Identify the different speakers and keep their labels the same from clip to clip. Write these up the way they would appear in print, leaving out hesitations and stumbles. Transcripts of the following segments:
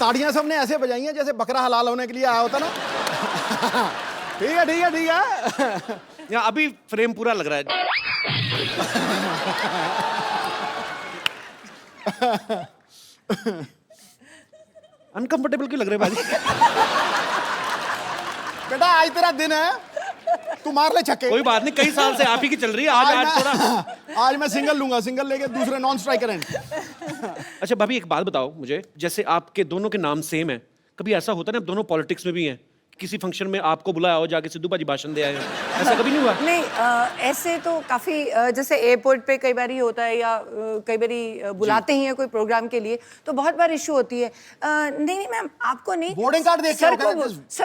Speaker 1: ताड़ियां सबने ऐसे बजाई हैं जैसे बकरा हलाल होने के लिए आया होता ना। ठीक है ठीक है ठीक है।
Speaker 2: यहाँ अभी फ्रेम पूरा लग रहा है। अनकंफर्टेबल क्यों लग रहे भाजी?
Speaker 1: बेटा आज तेरा दिन है, तू मार ले छक्के।
Speaker 2: कोई बात नहीं, कई साल से आप ही की चल रही है। आज थोड़ा
Speaker 1: आज मैं सिंगल लूंगा, सिंगल लेके दूसरे नॉन स्ट्राइकर एंड।
Speaker 2: अच्छा भाभी एक बात बताओ मुझे, जैसे आपके दोनों के नाम सेम है, कभी ऐसा होता है ना, दोनों पॉलिटिक्स में भी हैं, किसी फंक्शन में आपको बुलाया हो, जाके सिद्धू बाजी भाषण दे आए हो, ऐसा कभी नहीं हुआ?
Speaker 3: नहीं, ऐसे तो काफ़ी जैसे एयरपोर्ट पे कई बार ही होता है, या कई बारी बुलाते ही हैं कोई प्रोग्राम के लिए, तो बहुत बार इशू होती है। नहीं नहीं मैम, आपको नहीं,
Speaker 1: बोर्डिंग कार्ड देख
Speaker 3: सर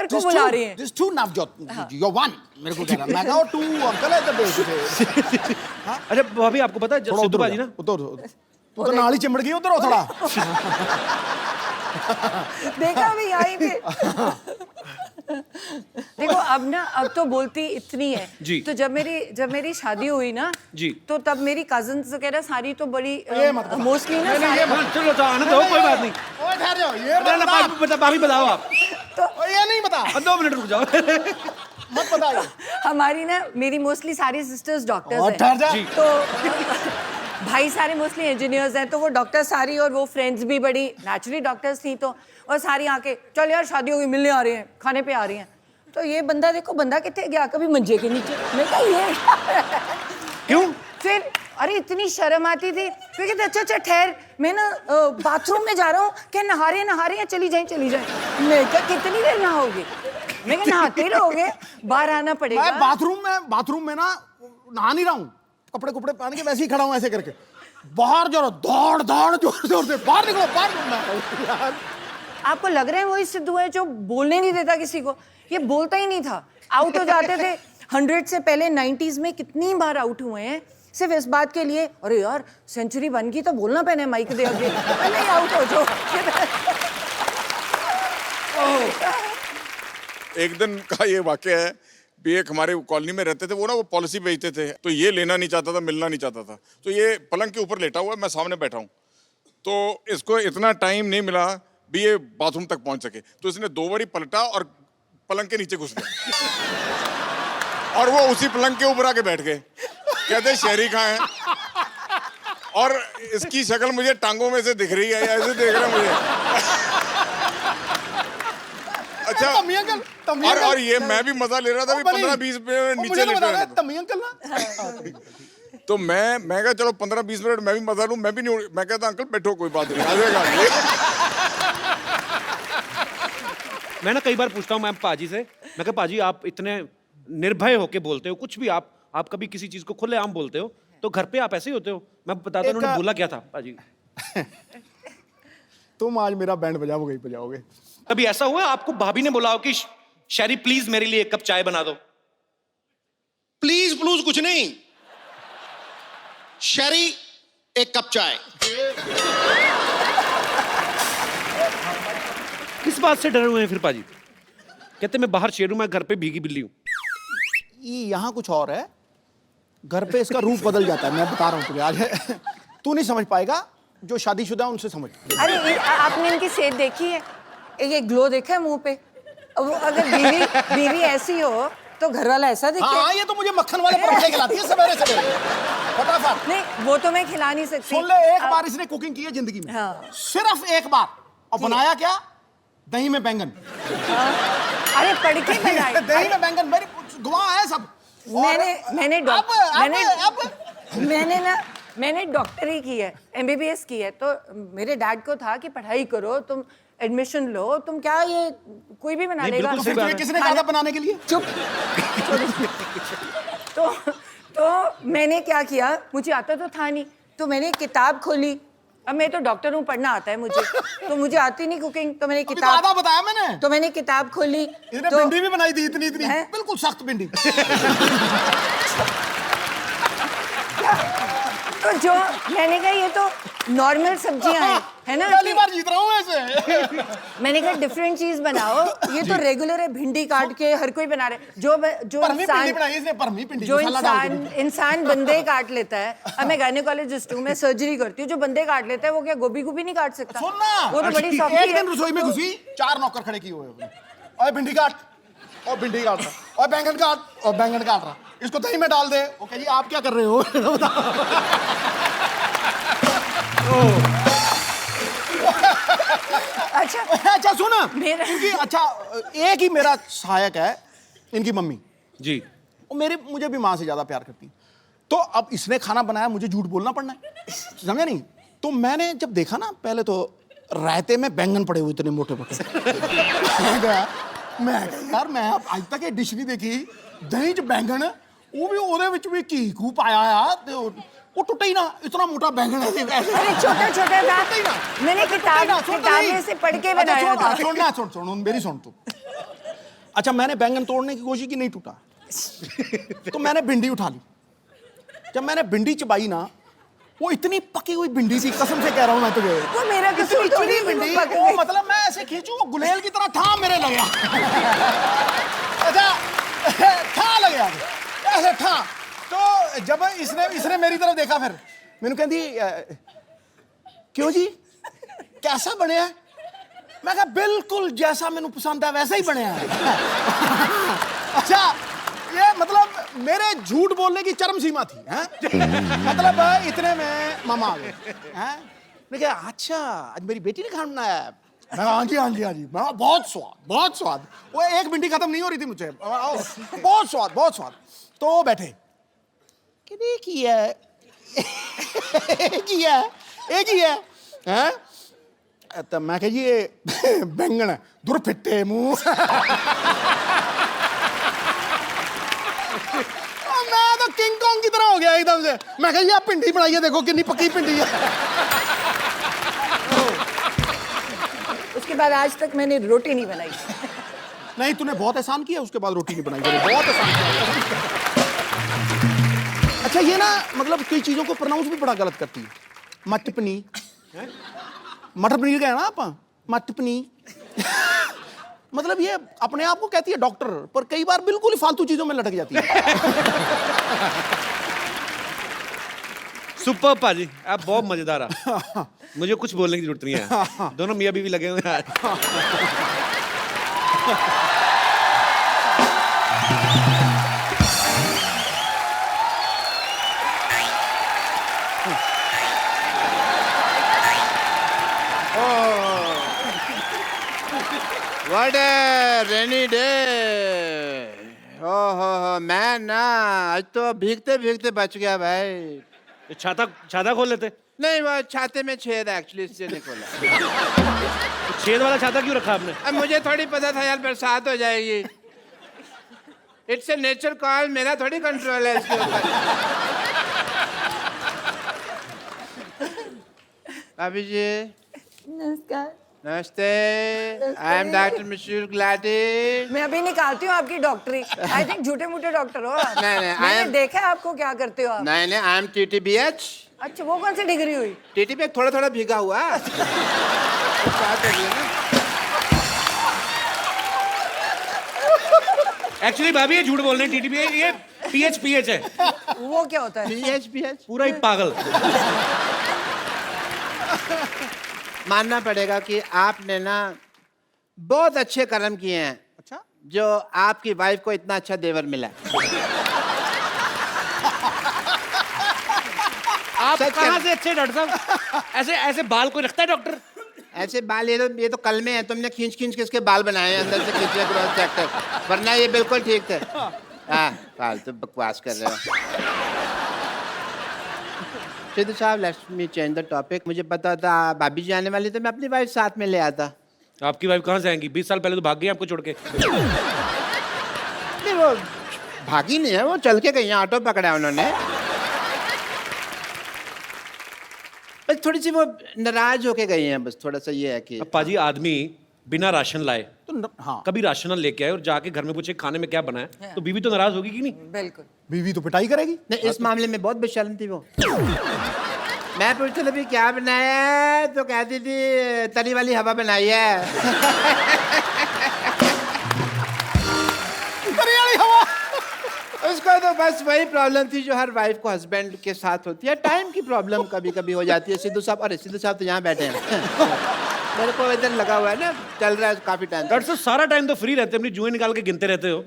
Speaker 3: को बुला रहे हैं।
Speaker 1: This to Navjot, you won, मेरे को कह रहा मैं कहा टू अंकल है तब।
Speaker 2: अच्छा भाभी आपको पता है सिद्धू बाजी ना,
Speaker 1: उधर तू तो नाली चिमड़ गई, उधर हो थोड़ा।
Speaker 3: देखा अभी यहीं पे। देखो अब तो बोलती इतनी है
Speaker 2: जी।
Speaker 3: तो जब मेरी शादी हुई ना
Speaker 2: जी,
Speaker 3: तो तब मेरी कजिन्स वगैरह सारी तो बड़ी मोस्टली ना
Speaker 2: चलो आने दो, कोई बात नहीं।
Speaker 1: ओए ठहर जाओ, ये
Speaker 2: भाभी बताओ आप।
Speaker 1: तो ये नहीं बता,
Speaker 2: 2 मिनट रुक जाओ।
Speaker 1: मत बताइए।
Speaker 3: हमारी ना मेरी मोस्टली सारी सिस्टर्स डॉक्टर्स
Speaker 1: और ठहर जा।
Speaker 3: हैं, तो भाई सारे मोस्टली इंजीनियर्स हैं, तो वो डॉक्टर सारी, और वो फ्रेंड्स भी बड़ी नेचुरली डॉक्टर्स थी, तो और सारी आके चल यार शादी होगी, मिलने आ रही हैं, खाने पे आ रही हैं। तो ये बंदा देखो, बंदा कितने गया, कभी मंजे के नीचे। मैं कहा ये
Speaker 2: क्यों?
Speaker 3: फिर अरे इतनी शर्म आती थी, फिर कहते अच्छा ठहर, मैं ना बाथरूम में जा रहा हूँ, क्या नहा रहे हैं, चली जाए। मैं कहा कितनी देर नहाओगे? मैं कहा नहाते रहोगे, बाहर आना पड़ेगा।
Speaker 1: मैं बाथरूम में ना नहा नहीं रहा हूँ, कपड़े पहन के वैसे ही खड़ा हूँ ऐसे करके, बाहर जरा दौड़ जोर से बाहर निकलो यार।
Speaker 3: आपको लग रहा है वही सिद्धू है जो बोलने नहीं देता किसी को? ये बोलता ही नहीं था, आउट हो जाते थे। 100 से पहले 90s में कितनी बार आउट हुए हैं सिर्फ इस बात के लिए, अरे यार सेंचुरी बन गई तो बोलना पहने माइक दे आगे, नहीं आउट हो जाओ।
Speaker 4: एक दिन का ये वाकया है, भी एक हमारे कॉलोनी में रहते थे, वो ना वो पॉलिसी बेचते थे, तो ये लेना नहीं चाहता था, मिलना नहीं चाहता था, तो ये पलंग के ऊपर लेटा हुआ है, मैं सामने बैठा हूँ, तो इसको इतना टाइम नहीं मिला भी ये बाथरूम तक पहुंच सके, तो इसने 2 बारी पलटा और पलंग के नीचे घुस गया, और वो उसी पलंग के ऊपर आके बैठ गए। कहते शहरी कहाँ है, और इसकी शक्ल मुझे टांगों में से दिख रही है, ऐसे देख रहा है मुझे। अच्छा, और ये मैं भी मजा ले रहा था, 15-20 मिनट नीचे लेटा रहा था।
Speaker 1: तम्मी अंकल ना,
Speaker 4: तो मैं कहा चलो 15-20 मिनट मैं भी मजा लूं, मैं भी नहीं, मैं कहता अंकल बैठो कोई बात नहीं, आ जाएगा।
Speaker 2: मैं ना कई बार पूछता हूँ मैं पाजी से, मैं कहा पाजी आप इतने निर्भय होके बोलते हो, कुछ भी आप कभी किसी चीज को खुलेआम बोलते हो, तो घर पे आप ऐसे ही होते हो? मैं बताता हूँ उन्होंने बोला क्या था पाजी।
Speaker 1: तुम आज मेरा बैंड बजाओगे।
Speaker 2: कभी ऐसा हुआ आपको भाभी ने बोला हो कि शैरी प्लीज मेरे लिए 1 कप चाय बना दो?
Speaker 5: प्लीज कुछ नहीं, शैरी 1 कप चाय।
Speaker 2: किस बात से डरे हुए हैं फिर पाजी? कहते मैं बाहर शेर हूं, मैं घर पे भीगी बिल्ली हूं।
Speaker 1: यहाँ कुछ और है, घर पे इसका रूप बदल जाता है, मैं बता रहा हूँ तुझे आज। तू नहीं समझ पाएगा, जो शादीशुदा उनसे समझ।
Speaker 3: अरे आपने इनकी सेहत देखी है? ये ग्लो देखा है मुंह पे? अब अगर बीवी ऐसी हो तो घर वाला ऐसा दिखे?
Speaker 1: हाँ, ये तो मुझे मक्खन वाले पराठे खिलाती है सवेरे फटाफट।
Speaker 3: नहीं वो तो मैं खिला नहीं सकती।
Speaker 1: सुन ले, एक बार इसने कुकिंग की है जिंदगी में, हाँ। सिर्फ एक बार, और बनाया क्या? दही में बैंगन।
Speaker 3: अरे पढ़ के बनाई।
Speaker 1: दही में बैंगन, मेरी गवाह है सब।
Speaker 3: मैंने डॉक्टरी की है, MBBS की है, तो मेरे डैड को था कि पढ़ाई करो, तुम एडमिशन लो, तुम क्या ये कोई भी बना लेगा।
Speaker 1: तो फिर किसने कहा था बनाने के लिए?
Speaker 3: चुप। तो मैंने क्या किया, मुझे आता तो था नहीं, तो मैंने किताब खोली। अब मैं तो डॉक्टर हूँ, पढ़ना आता है मुझे, तो मुझे आती नहीं कुकिंग, तो मैंने
Speaker 1: किताब बताया मैंने,
Speaker 3: तो मैंने किताब खोली।
Speaker 1: इसने भिंडी भी बनाई थी, इतनी बिल्कुल सख्त भिंडी।
Speaker 3: तो जो मैंने कहा ये तो नॉर्मल सब्जियां हैं, है ना?
Speaker 1: पहली बार जीत रहा हूँ ऐसे।
Speaker 3: मैंने कहा डिफरेंट चीज बनाओ, ये तो रेगुलर है, भिंडी काट के हर कोई बना रहे। जो
Speaker 1: परमी पिंडी
Speaker 3: इंसान
Speaker 1: बनाई इसने, परमी पिंडी
Speaker 3: जो
Speaker 1: मसाला डाल के
Speaker 3: इंसान बंदे काट लेता है। अब मैं गायनेकोलॉजिस्ट हूँ, मैं सर्जरी करती हूँ। जो बंदे काट लेता है वो क्या गोभी नहीं काट सकता?
Speaker 1: सुनना,
Speaker 3: वो तो बड़ी
Speaker 1: एक
Speaker 3: सॉफ्टी है।
Speaker 1: दिन रसोई में घुसी, 4 नौकर खड़े किए हुए हैं। और भिंडी काट, और भिंडी काट रहा, और बैंगन काट, और बैंगन काट रहा। इसको दही में डाल दे। वो कह जी आप क्या कर रहे हो?
Speaker 3: अच्छा
Speaker 1: अच्छा सुन,
Speaker 3: मेरा-
Speaker 1: इनकी अच्छा एक ही मेरा सहायक है, इनकी मम्मी।
Speaker 2: जी।
Speaker 1: वो मुझे भी माँ से ज्यादा प्यार करती है। तो अब इसने खाना बनाया, मुझे झूठ बोलना पड़ना है, समझा नहीं? तो मैंने जब देखा ना, पहले तो रायते में बैंगन पड़े हुए इतने मोटे मोटे। मैं कहा यार मैं आज तक ये डिश नहीं देखी, दही च बैंगन, वो भी ਉਹਦੇ ਵਿੱਚ ਵੀ ਘੀ ਕੂ ਪਾਇਆ ਆ ਤੇ ਉਹ ਟੁੱਟਾ ਹੀ ना, इतना मोटा बैंगन है।
Speaker 3: अरे छोटा छोटा था, मैंने किताब में से पढ़ के बनाया था।
Speaker 1: सुन मेरी सुन तू। अच्छा मैंने बैंगन तोड़ने की कोशिश की, नहीं टूटा। तो मैंने भिंडी उठा ली। जब मैंने भिंडी चबाई ना, वो इतनी पकी हुई भिंडी थी, कसम से कह रहा हूं मैं तुझे।
Speaker 3: वो मेरा कसूर
Speaker 1: इतनी
Speaker 3: थोड़ी
Speaker 1: चिड़ी
Speaker 3: है,
Speaker 1: भिंडी,
Speaker 3: वो पक
Speaker 1: वो
Speaker 3: गई।
Speaker 1: मतलब मैं ऐसे खींचू, वो गुलेल की तरह ठा मेरे लगा। अच्छा ठा लगा ऐसे ठा। तो जब इसने मेरी तरफ देखा, फिर मैंने कहती क्यों जी कैसा बने है? मैं कहा बिल्कुल जैसा मैंने पसंद है वैसा ही बने है। अच्छा ये मतलब मेरे झूठ बोलने की चरम सीमा थी, हैं? मतलब इतने में मामा आ गए, हैं? मैंने कहा अच्छा आज मेरी बेटी ने खाना बनाया है? मैं कहा, हाँ जी हाँ जी हाँ जी। मैं कहा, बहुत स्वाद। वो एक भिंडी खत्म नहीं हो रही थी मुझे, बहुत स्वाद। तो वो बैठे कि एक ही है, हैं? तो मैं कहा ये बैंगन है, दूर फिट्टे मुंह। मैं तो किंग कॉन्ग की तरह हो गया एकदम से। मैं कहा ये आप भिंडी बनाइए, देखो कितनी पक्की भिंडी है।
Speaker 3: उसके बाद आज तक मैंने रोटी नहीं बनाई।
Speaker 1: नहीं तूने बहुत एहसान किया, उसके बाद रोटी नहीं बनाई, बहुत एहसान किया। अच्छा ये ना मतलब कई चीजों को प्रोनाउंस भी बड़ा गलत करती है। मटर पनीर, मटर पनीर गया ना आप, मटर पनीर। मतलब ये अपने आप को कहती है डॉक्टर, पर कई बार बिल्कुल ही फालतू चीजों में लटक जाती है।
Speaker 2: सुपर पाजी, आप बहुत मजेदार हैं। मुझे कुछ बोलने की जरूरत नहीं है, दोनों मियाँ बीवी लगे हुए हैं।
Speaker 6: What a rainy day! हो मैं ना आज तो भीगते भीगते बच गया भाई।
Speaker 2: तो छाता खोल लेते।
Speaker 6: नहीं वो छाते में छेद है एक्चुअली, इससे नहीं खोला।
Speaker 2: तो छेद वाला छाता क्यों रखा आपने?
Speaker 6: अब मुझे थोड़ी पता था यार बरसात हो जाएगी। इट्स ए नेचर कॉल, मेरा थोड़ी कंट्रोल है इसके ऊपर। अभी जी
Speaker 3: नमस्कार।
Speaker 6: नमस्ते, आई एम डॉक्टर मिशूर गुलाटी।
Speaker 3: मैं अभी निकालती हूँ आपकी डॉक्टरी। आई थिंक झूठे मूठे डॉक्टर हो आप।
Speaker 6: नहीं,
Speaker 3: मैंने देखा है आपको क्या करते हो आप।
Speaker 6: नहीं आई एम TTBH।
Speaker 3: अच्छा वो कौन सी डिग्री हुई?
Speaker 6: TTB थोड़ा थोड़ा भीगा हुआ। बात हो गई ना।
Speaker 2: एक्चुअली भाभी ये झूठ बोल रहे हैं, टीटीपी ये PH है,
Speaker 3: वो क्या होता है?
Speaker 6: PH
Speaker 2: पूरा ही पागल।
Speaker 6: मानना पड़ेगा कि आपने ना बहुत अच्छे कर्म किए हैं।
Speaker 1: अच्छा
Speaker 6: जो आपकी वाइफ को इतना अच्छा देवर मिला।
Speaker 2: आप
Speaker 6: सच
Speaker 2: कहाँ
Speaker 6: कह-
Speaker 2: से अच्छे डॉक्टर साहब? ऐसे ऐसे बाल कोई रखता है डॉक्टर?
Speaker 6: ऐसे बाल ये तो कलमे हैं, तुमने खींच खींच के इसके बाल बनाए हैं अंदर से खींचे क्रॉस सेक्टर, वरना ये बिल्कुल ठीक थे। हाँ फालतू बकवास कर रहे हो। सिद्धू साहब let's me change the topic. मुझे पता था भाभी जी आने वाली, तो मैं अपनी वाइफ साथ में ले आता।
Speaker 2: आपकी वाइफ कहाँ से आएंगी? 20 साल पहले तो भाग गई आपको छोड़ के।
Speaker 6: नहीं वो भागी नहीं है, वो चल के गई हैं, ऑटो पकड़ा है उन्होंने। बस थोड़ी सी वो नाराज होके गई हैं, बस थोड़ा सा ये है कि
Speaker 2: अब पाजी आदमी बिना राशन लाए
Speaker 1: तो हाँ
Speaker 2: कभी राशन लेके आए और जाके घर में पूछे खाने में क्या बना है, तो बीवी तो नाराज होगी कि नहीं?
Speaker 3: बिल्कुल।
Speaker 1: बीवी तो पिटाई करेगी।
Speaker 6: नहीं इस मामले में बहुत बेशर्म थी वो। मैं पूछता था भी क्या बनाया है, तो कहती थी तरी वाली हवा बनाई है।
Speaker 1: तरी वाली हवा।
Speaker 6: उसको तो बस वही प्रॉब्लम थी जो हर वाइफ को हस्बैंड के साथ होती है, टाइम की प्रॉब्लम कभी कभी हो जाती है। सिद्धू साहब, अरे सिद्धू साहब तो यहाँ बैठे हैं। मेरे को इधर लगा हुआ है ना, चल रहा है काफी टाइम।
Speaker 2: डॉक्टर साहब सारा टाइम तो फ्री रहते हैं, अपनी जुएं निकाल के गिनते रहते हो,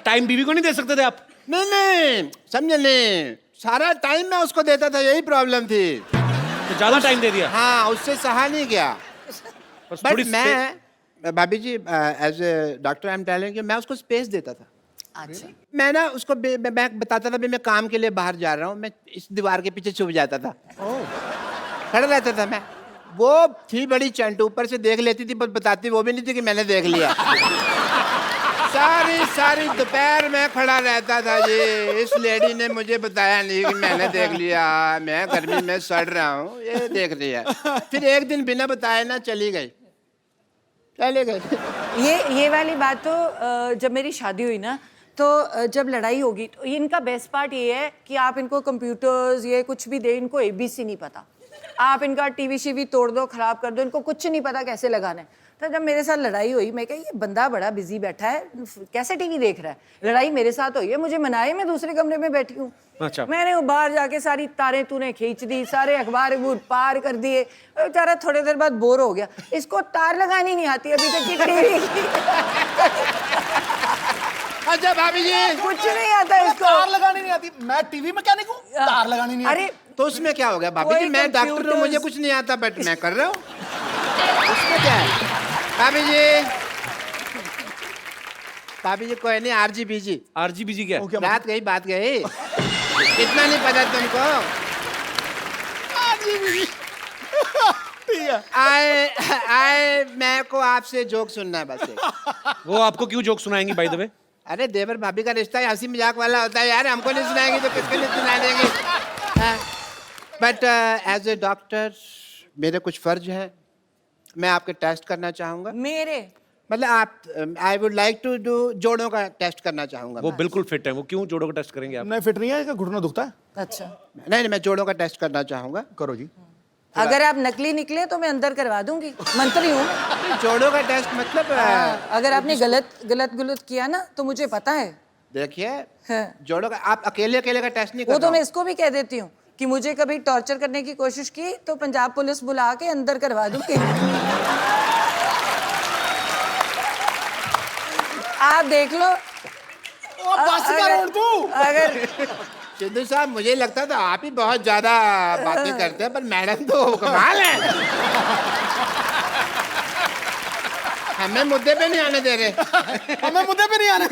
Speaker 2: टाइम बीवी को नहीं दे सकते थे आप?
Speaker 6: नहीं समझे नहीं, सारा टाइम मैं उसको देता था, यही प्रॉब्लम थी।
Speaker 2: तो ज्यादा टाइम दे दिया?
Speaker 6: हाँ, उससे सहा नहीं गया।
Speaker 2: बस
Speaker 6: बट
Speaker 2: थोड़ी
Speaker 6: मैं भाभी जी as a doctor I am telling you, मैं उसको स्पेस देता था।
Speaker 3: अच्छा।
Speaker 6: मैं ना उसको मैं बताता था भी मैं काम के लिए बाहर जा रहा हूँ, मैं इस दीवार के पीछे छुप जाता था, खड़ा रहता था मैं। वो थी बड़ी चंट, ऊपर से देख लेती थी, पर बताती वो भी नहीं थी कि मैंने देख लिया। सारी दोपहर में खड़ा रहता था जी। इस लेडी ने मुझे बताया नहीं कि मैंने देख लिया, मैं गर्मी में सड़ रहा हूँ, ये देख रही है। फिर एक दिन बिना बताए ना चली गई।
Speaker 3: ये वाली बात तो जब मेरी शादी हुई ना, तो जब लड़ाई होगी तो इनका बेस्ट पार्ट ये है कि आप इनको कंप्यूटर्स ये कुछ भी दे, इनको ABC नहीं पता। आप इनका टीवी शीवी तोड़ दो, खराब कर दो, इनको कुछ नहीं पता कैसे लगाना है। तो जब मेरे साथ लड़ाई हुई, मैं कहा ये बंदा बड़ा बिजी बैठा है, कैसे टीवी देख रहा है। लड़ाई मेरे साथ हुई है, मुझे मनाए, मैं दूसरे कमरे में बैठी हूँ।
Speaker 2: अच्छा।
Speaker 3: मैंने वो बाहर जाके सारी तारें तूने खींच दी, सारे अखबार पार कर दिए। बेचारा थोड़ी देर बाद बोर हो गया, इसको तार लगानी नहीं आती अभी तक की टीवी की।
Speaker 6: अच्छा भाभी जी,
Speaker 3: कुछ नहीं आता इसको,
Speaker 1: तार लगानी नहीं आती। मैं टीवी मैकेनिक हूँ, तार लगानी नहीं आती।
Speaker 3: अरे
Speaker 6: तो उसमें क्या हो गया भाभी जी,
Speaker 3: कोई
Speaker 6: मैं डॉक्टर हूँ,
Speaker 3: computers-
Speaker 6: मुझे कुछ नहीं आता, बट मैं कर रहा हूँ, उसमें क्या है? भाभी जी कोई नहीं,
Speaker 2: RGBG क्या है?
Speaker 1: ओके,
Speaker 6: रात गई बात गई, इतना नहीं पता तुमको।
Speaker 1: ठीक है।
Speaker 6: आए मैं को आपसे जोक सुनना है बस एक।
Speaker 2: वो आपको क्यों जोक सुनाएंगी बाय द वे?
Speaker 6: अरे देवर भाभी का रिश्ता हंसी मजाक वाला होता है यार, हमको नहीं सुनाएंगे तो किसके लिए सुना देंगे। बट एज ए डॉक्टर मेरे कुछ फर्ज हैं, मैं आपके टेस्ट करना चाहूँगा।
Speaker 3: मेरे
Speaker 6: मतलब आप I would like to do जोड़ों का टेस्ट करना चाहूँगा।
Speaker 2: वो बिल्कुल फिट है, वो क्यों जोड़ों का टेस्ट करेंगे आप?
Speaker 1: नहीं फिट नहीं है, इसका घुटना दुखता है।
Speaker 3: अच्छा,
Speaker 6: नहीं, मैं जोड़ों का टेस्ट करना चाहूँगा।
Speaker 1: करो जी।
Speaker 3: अगर आप नकली निकले तो मैं अंदर करवा दूंगी, मंत्री हूँ।
Speaker 6: जोड़ों का टेस्ट मतलब
Speaker 3: अगर आपने गलत किया ना तो मुझे पता है।
Speaker 6: देखिए,
Speaker 3: हाँ।
Speaker 6: जोड़ों का आप अकेले का टेस्ट नहीं कर
Speaker 3: वो
Speaker 6: रहा
Speaker 3: तो
Speaker 6: हूँ।
Speaker 3: मैं इसको भी कह देती हूँ कि मुझे कभी टॉर्चर करने की कोशिश की तो पंजाब पुलिस बुला के अंदर करवा दूंगी। आप देख लो।
Speaker 1: ओ, बस कर तू।
Speaker 3: अगर
Speaker 6: सिद्धू साहब, मुझे लगता था आप ही बहुत ज्यादा बातें करते हैं, पर मैडम तो कमाल है, हमें मुद्दे पे नहीं आने दे रहे।
Speaker 1: हमें मुद्दे पे नहीं आना।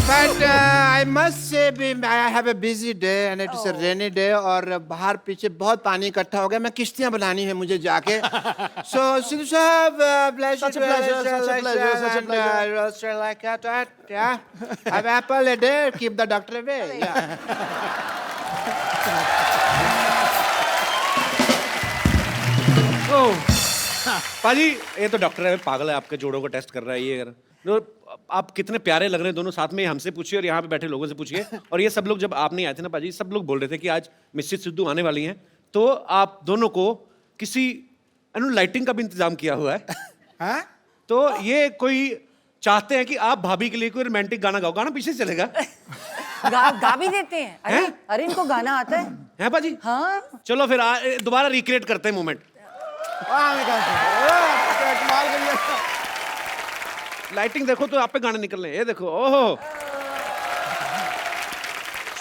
Speaker 6: But I must say I have a busy day and it is a rainy day, और बाहर पीछे बहुत पानी इकट्ठा हो गया, मैं किश्तियां बनानी है मुझे जाके। सो सिद्धू साहब,
Speaker 1: Such a pleasure, such a pleasure, such a pleasure.
Speaker 6: like that, yeah. Have apple a day, keep the doctor away. Yeah.
Speaker 2: पाजी ये तो डॉक्टर है, पागल है, आपके जोड़ों का टेस्ट कर रहा है ये। अगर तो आप कितने प्यारे लग रहे हैं दोनों साथ में, हमसे पूछिए और यहाँ पे बैठे लोगों से पूछिए। और ये सब लोग जब आप नहीं आए थे ना पाजी, सब लोग बोल रहे थे कि आज मिसेस सिद्धू आने वाली हैं, तो आप दोनों को किसी लाइटिंग का भी इंतजाम किया हुआ है।
Speaker 1: हाँ?
Speaker 2: तो ये कोई चाहते हैं कि आप भाभी के लिए कोई रोमांटिक गाना गाओ, गाना पीछे से चलेगा।
Speaker 3: गा भी देते हैं। अरे इनको गाना आता है।
Speaker 2: है पाजी?
Speaker 3: हाँ,
Speaker 2: चलो फिर दोबारा रिक्रिएट करते हैं मोमेंट।
Speaker 1: कमाल कर लिया।
Speaker 2: लाइटिंग देखो तो आप पे गाने निकल रहे हैं, ये देखो। ओहो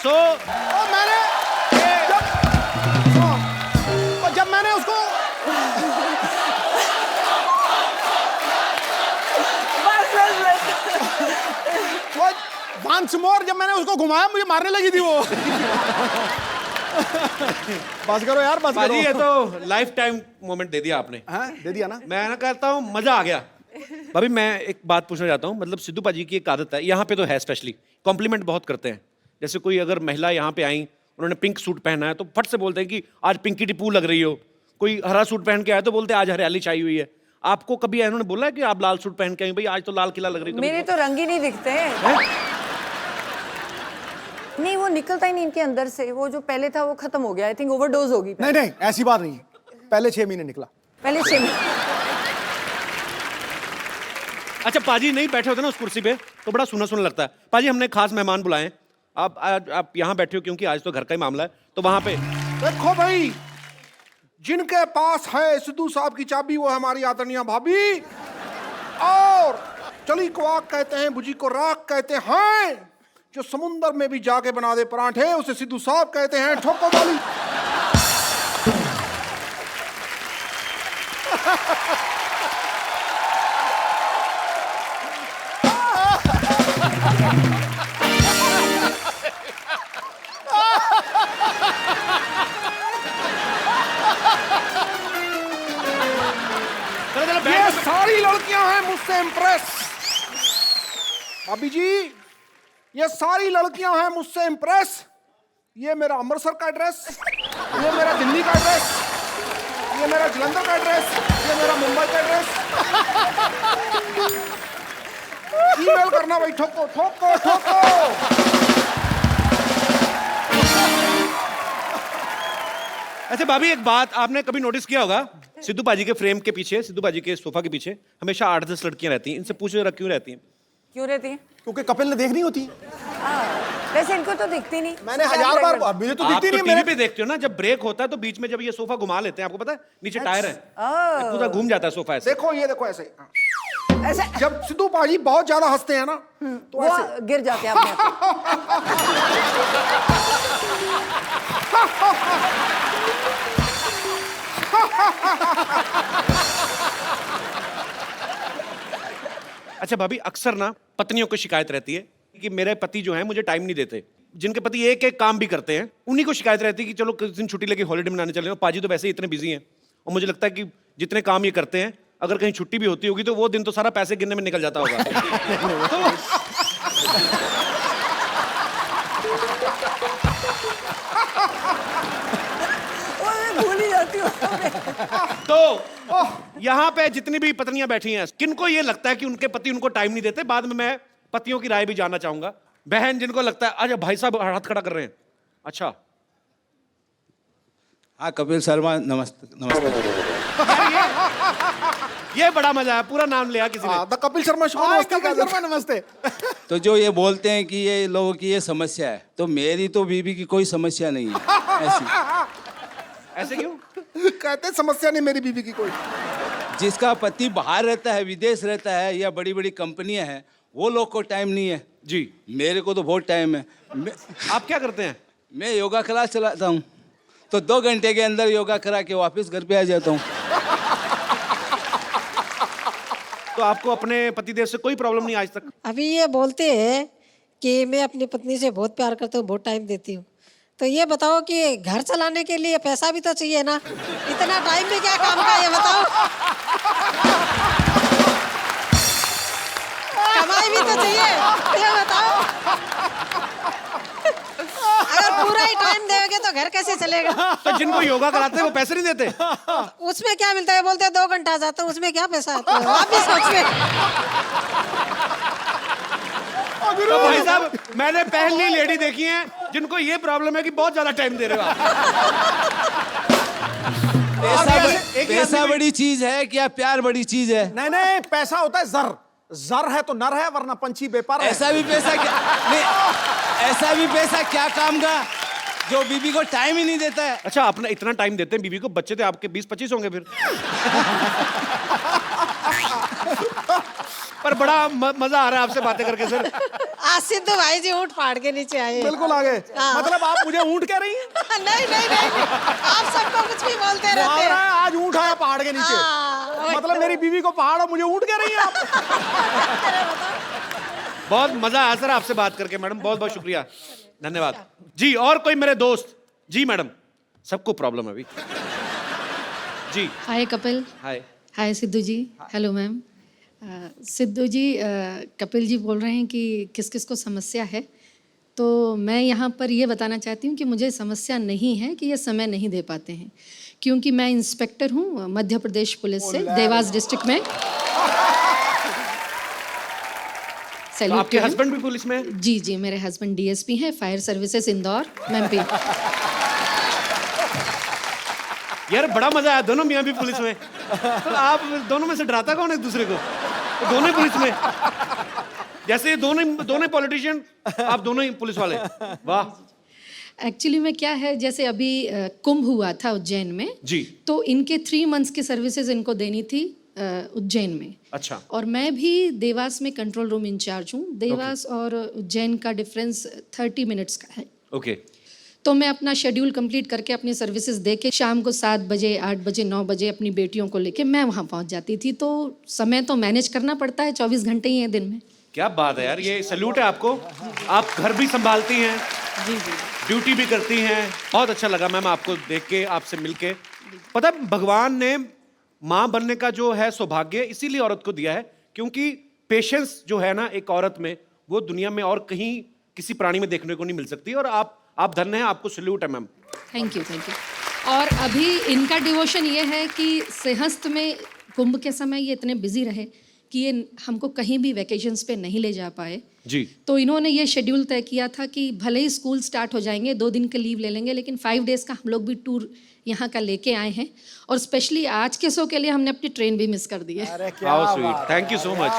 Speaker 2: सो
Speaker 1: जब मैंने उसको वंस मोर जब मैंने उसको घुमाया, मुझे मारने लगी थी वो। बस करो यार, बस
Speaker 2: पाजी ये
Speaker 1: करो।
Speaker 2: तो लाइफ टाइम मोमेंट दे दिया आपने।
Speaker 1: हाँ, दे दिया ना।
Speaker 2: मैं ना कहता हूँ मजा आ गया। भाभी मैं एक बात पूछना चाहता हूँ, मतलब सिद्धू पाजी की एक आदत है, यहाँ पे तो है स्पेशली, कॉम्प्लीमेंट बहुत करते हैं। जैसे कोई अगर महिला यहाँ पे आई, उन्होंने पिंक सूट पहना है तो फट से बोलते हैं कि आज पिंकी टिप्पू लग रही हो। कोई हरा सूट पहन के आए तो बोलते हैं आज हरियाली छाई हुई है। आपको कभी उन्होंने बोला है कि आप लाल सूट पहन के आई, भाई आज तो लाल किला लग रही है?
Speaker 3: मेरे तो रंग ही नहीं दिखते हैं। नहीं वो निकलता ही नहीं इनके अंदर से, वो जो पहले था वो खत्म हो गया, आई थिंक ओवरडोज होगी।
Speaker 1: नहीं नहीं ऐसी बात नहीं है, पहले 6 महीने निकला।
Speaker 3: पहले 6 महीने।
Speaker 2: अच्छा पाजी नहीं बैठे होते ना उस कुर्सी पे तो बड़ा सुना सुना लगता है। पाजी हमने खास मेहमान बुलाए हैं, आप यहाँ बैठे हो क्योंकि आज तो घर का ही मामला है, तो वहां पे
Speaker 7: देखो भाई, जिनके पास है सिद्धू साहब की चाबी वो है हमारी आदरणीय भाभी, और चली को आग कहते हैं, बुझी को राख कहते हैं, जो समुंदर में भी जाके बना दे पराठे उसे सिद्धू साहब कहते हैं। ठोको वाली
Speaker 2: चलो चलो
Speaker 7: ये
Speaker 2: बैठ
Speaker 7: सारी लड़कियां हैं मुझसे इम्प्रेस। भाभी जी, ये सारी लड़कियां हैं मुझसे इम्प्रेस। ये मेरा अमृतसर का एड्रेस, ये मेरा दिल्ली का एड्रेस, ये मेरा जलंधर का एड्रेस, ये मेरा मुंबई का एड्रेस। ईमेल करना भाई, ठोको ठोको ठोको।
Speaker 2: अच्छा भाभी एक बात आपने कभी नोटिस किया होगा, सिद्धू पाजी के फ्रेम के पीछे, सिद्धू पाजी के सोफा के पीछे हमेशा 8-10 लड़कियां रहती हैं। इनसे पूछो जरा क्यों रहती हैं?
Speaker 3: क्यों रहती है?
Speaker 1: क्योंकि कपिल ने देखनी होती।
Speaker 3: वैसे इनको तो दिखती नहीं।
Speaker 1: मैंने 1000 बार, मुझे तो
Speaker 2: आप
Speaker 1: दिखती
Speaker 2: तो
Speaker 1: नहीं।
Speaker 2: टीवी पे देखते हो ना, जब ब्रेक होता है तो बीच में जब ये सोफा घुमा लेते हैं, आपको पता है नीचे टायर है, पूरा घूम जाता है सोफा ऐसे।
Speaker 7: देखो ये देखो ऐसे,
Speaker 3: ऐसे
Speaker 7: जब सिद्धू पाजी बहुत ज्यादा हंसते हैं ना तो
Speaker 3: वो
Speaker 7: ऐसे
Speaker 3: गिर जाते हैं अपने आप।
Speaker 2: अच्छा भाभी अक्सर ना पत्नियों को शिकायत रहती है कि मेरे पति जो है मुझे टाइम नहीं देते। जिनके पति एक एक काम भी करते हैं उन्हीं को शिकायत रहती है कि चलो किस दिन छुट्टी लेके हॉलीडे मनाने चले। पाजी तो वैसे ही इतने बिजी हैं, और मुझे लगता है कि जितने काम ये करते हैं अगर कहीं छुट्टी भी होती होगी तो वो दिन तो सारा पैसे गिनने में निकल जाता होगा।
Speaker 3: भूल ही जाती हूँ।
Speaker 2: तो यहाँ पे जितनी भी पत्नियां बैठी हैं, किनको ये लगता है कि उनके पति उनको टाइम नहीं देते? बाद में मैं पतियों की राय भी जानना चाहूंगा। बहन जिनको लगता है, अच्छा भाई साहब हाथ खड़ा कर रहे हैं, अच्छा
Speaker 8: हाँ कपिल शर्मा, नमस्ते नमस्ते।
Speaker 2: ये बड़ा मजा है, पूरा नाम लिया किसी ने।
Speaker 7: The Kapil Sharma show. नमस्ते
Speaker 1: कपिल शर्मा नमस्ते।
Speaker 8: तो जो ये बोलते हैं कि ये लोगों की ये समस्या है, तो मेरी तो बीबी की कोई समस्या नहीं है ऐसी।
Speaker 2: ऐसे क्यों?
Speaker 7: कहते हैं, समस्या नहीं मेरी बीवी की कोई।
Speaker 8: जिसका पति बाहर रहता है, विदेश रहता है, या बड़ी बड़ी कंपनियां हैं, वो लोग को टाइम नहीं है
Speaker 2: जी।
Speaker 8: मेरे को तो बहुत टाइम है।
Speaker 2: आप क्या करते हैं?
Speaker 8: मैं योगा क्लास चलाता हूँ, तो 2 घंटे के अंदर योगा करा के वापस घर पे आ जाता हूँ।
Speaker 2: तो आपको अपने पतिदेव से कोई प्रॉब्लम नहीं आज तक?
Speaker 9: अभी ये बोलते हैं कि मैं अपनी पत्नी से बहुत प्यार करता हूँ, बहुत टाइम देती हूँ। तो ये बताओ कि घर चलाने के लिए पैसा भी तो चाहिए ना, इतना टाइम भी क्या काम का, ये बताओ। कमाई भी तो चाहिए, ये बताओ। अगर पूरा ही टाइम देोगे तो घर कैसे चलेगा?
Speaker 2: तो जिनको योगा कराते हैं वो पैसे नहीं देते?
Speaker 9: उसमें क्या मिलता है? बोलते हैं 2 घंटा जाता हूँ, उसमें क्या पैसा आता है? आप भी सोचिए।
Speaker 2: तो भाई साहब मैंने पहली लेडी देखी है जिनको ये प्रॉब्लम है कि बहुत ज्यादा टाइम दे रहे हो आप।
Speaker 8: पैसा बड़ी चीज है क्या प्यार बड़ी चीज है?
Speaker 1: नहीं नहीं, पैसा होता है जर। जर है तो नर है, वरना पंछी बेपार है।
Speaker 8: ऐसा भी पैसा क्या नहीं, ऐसा भी पैसा क्या काम का जो बीबी को टाइम ही नहीं देता है?
Speaker 2: अच्छा अपना इतना टाइम देते हैं बीवी को, बच्चे थे आपके 20-25 होंगे फिर। पर बड़ा मजा आ रहा है आपसे बातें करके सर।
Speaker 9: आज सिद्धू भाई जी ऊँट फाड़ के नीचे आए।
Speaker 1: बिल्कुल आगे।
Speaker 9: हाँ।
Speaker 1: मतलब आप मुझे ऊंट कह रही हैं?
Speaker 9: नहीं नहीं नहीं, आप सबको कुछ भी बोलते रहते
Speaker 1: मुहावरा
Speaker 9: हैं।
Speaker 1: है, आज ऊंट आया पहाड़ के नीचे।
Speaker 9: हाँ,
Speaker 1: मतलब मेरी बीवी को पहाड़ और मुझे ऊंट कह रही हैं आप?
Speaker 2: बहुत मजा आया सर आपसे बात करके मैडम, बहुत बहुत शुक्रिया, धन्यवाद जी। और कोई मेरे दोस्त? जी मैडम, सबको प्रॉब्लम है अभी। जी
Speaker 10: hi Kapil.
Speaker 2: Hi.
Speaker 10: Hi Sidhu ji. Hello ma'am. Sidhu ji, Kapil ji बोल रहे हैं कि किस किस को समस्या है, तो मैं यहाँ पर ये बताना चाहती हूँ कि मुझे समस्या नहीं है कि ये समय नहीं दे पाते हैं, क्योंकि मैं इंस्पेक्टर हूँ मध्य प्रदेश पुलिस से, देवास डिस्ट्रिक्ट में। सैल्यूट
Speaker 2: आपके हस्बैंड भी पुलिस में हैं?
Speaker 10: जी जी, मेरे हस्बैंड डीएसपी हैं, फायर सर्विसेज इंदौर, मैं भी।
Speaker 2: यार बड़ा मजा आया, दोनों मियाँ भी पुलिस में। तो आप दोनों में से डराता कौन है एक दूसरे को? तो दोनों ही पुलिस में, जैसे ये दोनों पॉलिटिशियन, आप दोनों ही पुलिस वाले। वाह।
Speaker 10: एक्चुअली में क्या है, जैसे अभी कुंभ हुआ था उज्जैन में
Speaker 2: जी।
Speaker 10: तो इनके 3 मंथ्स की सर्विसेज इनको देनी थी उज्जैन में।
Speaker 2: अच्छा।
Speaker 10: और मैं भी देवास में कंट्रोल रूम इंचार्ज हूँ। देवास और उज्जैन का डिफरेंस 30 मिनट्स का है।
Speaker 2: ओके।
Speaker 10: तो मैं अपना शेड्यूल कंप्लीट करके अपनी सर्विसेज दे के शाम को 7 बजे, 8 बजे, 9 बजे अपनी बेटियों को लेके मैं वहाँ पहुँच जाती थी। तो समय तो मैनेज करना पड़ता है, 24 घंटे ही हैं दिन में।
Speaker 2: क्या बात है यार, ये सैल्यूट है आपको। आप घर भी संभालती हैं,
Speaker 10: जी जी,
Speaker 2: ड्यूटी भी करती हैं। बहुत अच्छा लगा मैम आपको देख के, आपसे मिलके। पता है, भगवान ने माँ बनने का जो है सौभाग्य इसीलिए औरत को दिया है, क्योंकि पेशेंस जो है ना एक औरत में, वो दुनिया में और कहीं किसी प्राणी में देखने को नहीं मिल सकती। और आप धन्य हैं, आपको सैल्यूट है ma'am.
Speaker 10: Thank you thank you. और अभी इनका डिवोशन ये है कि सिंहस्थ में कुंभ के समय ये इतने बिजी रहे कि ये हमको कहीं भी वैकेशंस पे नहीं ले जा पाए
Speaker 2: जी।
Speaker 10: तो इन्होंने ये शेड्यूल तय किया था कि भले ही स्कूल स्टार्ट हो जाएंगे, 2 दिन के लीव ले लेंगे, लेकिन 5 डेज़ का हम लोग भी टूर यहाँ का लेके आए हैं। और स्पेशली आज के शो के लिए हमने अपनी ट्रेन भी मिस कर दी है।
Speaker 2: How sweet, thank you so much.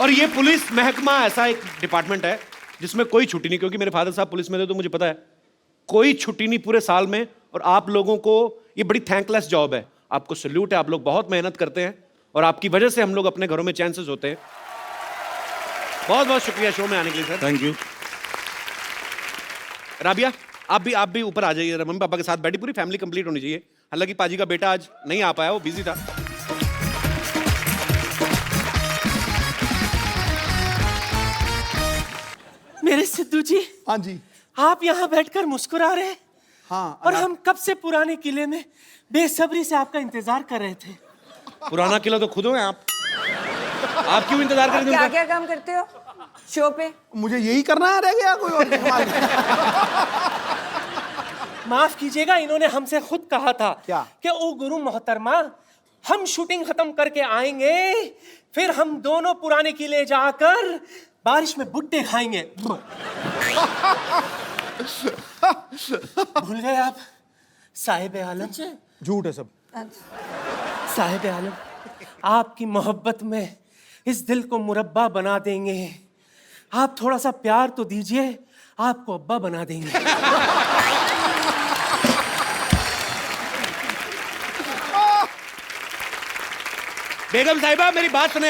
Speaker 2: और ये पुलिस महकमा ऐसा एक डिपार्टमेंट है जिसमें कोई छुट्टी नहीं, क्योंकि मेरे फादर साहब पुलिस में थे तो मुझे पता है कोई छुट्टी नहीं पूरे साल में। और आप लोगों को ये बड़ी थैंकलेस जॉब है, आपको सैल्यूट है। आप लोग बहुत मेहनत करते हैं और आपकी वजह से हम लोग अपने घरों में चैन से सोते हैं। बहुत बहुत शुक्रिया शो में आने के लिए सर।
Speaker 4: Thank you.
Speaker 2: राबिया, आप भी ऊपर आ जाइए, मम्मी पापा के साथ बैठी, पूरी फैमिली कंप्लीट होनी चाहिए। हालांकि पाजी का बेटा आज नहीं आ पाया, वो बिजी था।
Speaker 11: मेरे सिद्धू जी,
Speaker 1: हाँ जी।
Speaker 11: आप यहाँ बैठकर मुस्कुरा रहे हैं।
Speaker 1: हाँ।
Speaker 11: और हम कब से पुराने किले में बेसब्री से आपका इंतजार कर रहे थे।
Speaker 2: पुराना किला तो खुद हो आप क्यों इंतजार करेंगे?
Speaker 3: क्या क्या काम करते हो शो पे?
Speaker 1: मुझे यही करना है, रह गया कोई और कमाल नहीं।
Speaker 11: माफ कीजिएगा, इन्होंने हमसे खुद कहा था
Speaker 1: क्या?
Speaker 11: कि ओ गुरु मोहतरमा, हम शूटिंग खत्म करके आएंगे, फिर हम दोनों पुराने किले जाकर बारिश में भुट्टे खाएंगे। भूल गए आप साहिब आलम?
Speaker 1: झूठ है सब।
Speaker 11: साहिब आलम, आपकी मोहब्बत में इस दिल को मुरब्बा बना देंगे। आप थोड़ा सा प्यार तो दीजिए, आपको अब्बा बना देंगे।
Speaker 2: बेगम साहिबा, मेरी बात सुने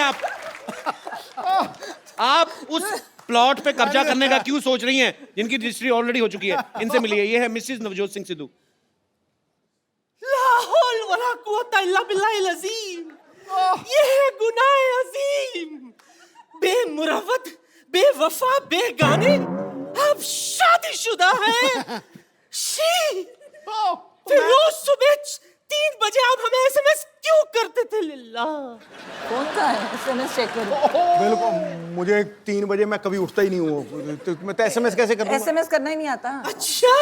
Speaker 2: आप उस प्लॉट पे कब्जा करने का क्यों सोच रही हैं जिनकी रजिस्ट्री ऑलरेडी हो चुकी है? इनसे मिलिए, ये है मिसेस नवजोत सिंह सिद्धू।
Speaker 11: ला हौल वला कुव्वता इल्ला बिल्लाहिल अज़ीम। ये है गुनाह अज़ीम। बेमुरवत, बेवफा, बेगाने, आप शादीशुदा हैं। शी, फिर रोज सुबह 3 बजे आप हमें एसएमएस क्यों करते थे? लिल्ला,
Speaker 3: कौन का है एसएमएस चेक करो।
Speaker 1: बिल्कुल, मुझे 3 बजे मैं कभी उठता ही नहीं हूँ, तो मैं तो एसएमएस कैसे कर दूंगा?
Speaker 3: एसएमएस करना ही नहीं आता।
Speaker 11: अच्छा,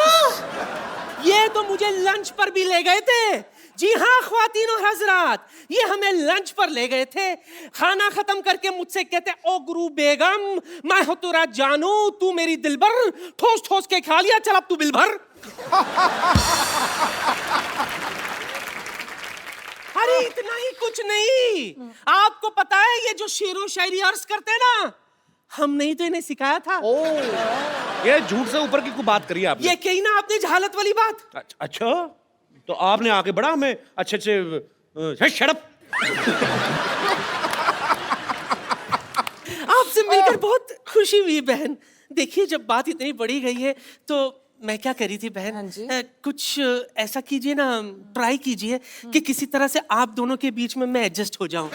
Speaker 11: ये तो मुझे लंच पर भी ले गए थे। जी हाँ ख्वातीन और हजरात, ये हमें लंच पर ले गए थे। खाना खत्म करके मुझसे कहते, ओ गुरु बेगम, मैं हो तेरा जानू, तू मेरी दिलबर, ठोस ठोस के खा लिया, चल अब तू बिल भर। अरे इतना ही कुछ नहीं, आपको पता है ये जो शेरो शायरी अर्ज करते हैं ना, हमने ही तो इन्हें सिखाया था।
Speaker 2: ये झूठ से ऊपर की कोई बात करी आपने?
Speaker 11: ये कही ना आपने जहालत वाली बात।
Speaker 2: अच्छा, तो आपने आके बड़ा हमें अच्छे शड़प।
Speaker 11: आपसे मिलकर बहुत खुशी हुई बहन। देखिए, जब बात इतनी बड़ी गई है तो मैं क्या करी थी बहन,
Speaker 3: हाँ जी।
Speaker 11: कुछ ऐसा कीजिए ना, ट्राई कीजिए कि किसी तरह से आप दोनों के बीच में मैं एडजस्ट हो जाऊं।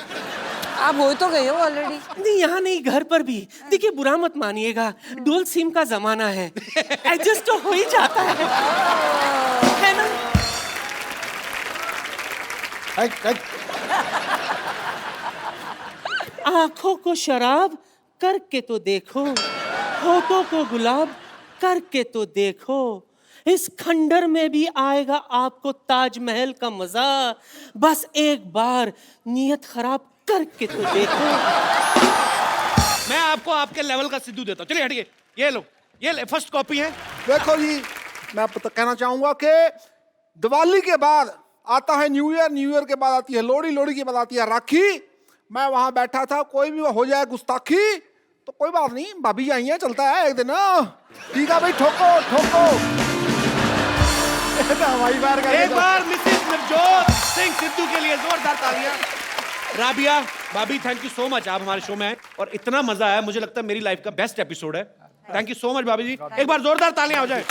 Speaker 3: आप हो तो गए हो ऑलरेडी।
Speaker 11: नहीं, यहाँ नहीं, घर पर भी। देखिए, बुरा मत मानिएगा, डुअल सिम का जमाना है, एडजस्ट तो हो ही जाता है ना? आंखों को शराब करके तो देखो, होठों को गुलाब करके तो देखो, इस खंडर में भी आएगा आपको ताजमहल का मजा। बस एक बार नियत खराब करके तो देखो।
Speaker 2: मैं आपको आपके लेवल का सिद्धू देता हूँ। चलिए हटिए, ये लो, ये फर्स्ट कॉपी है।
Speaker 7: देखो जी, मैं कहना चाहूंगा कि दिवाली के बाद आता है न्यू ईयर, न्यू ईयर के बाद आती है लोहड़ी, लोहड़ी के बाद आती है राखी। मैं वहां बैठा था, कोई भी हो जाए गुस्ताखी तो कोई बात नहीं, भाभी आई है, चलता है एक दिन। ठीक है भाई, ठोको ठोको। हमारी बार का
Speaker 2: एक बार मिसेस नवजोत सिंह सिद्धू के लिए जोरदार तालियां। राबिया, भाभी, थैंक यू सो मच, आप हमारे शो में आए और इतना मजा आया, मुझे लगता है मेरी लाइफ का बेस्ट एपिसोड है। थैंक यू सो मच भाभी जी, एक बार जोरदार तालियां हो जाए।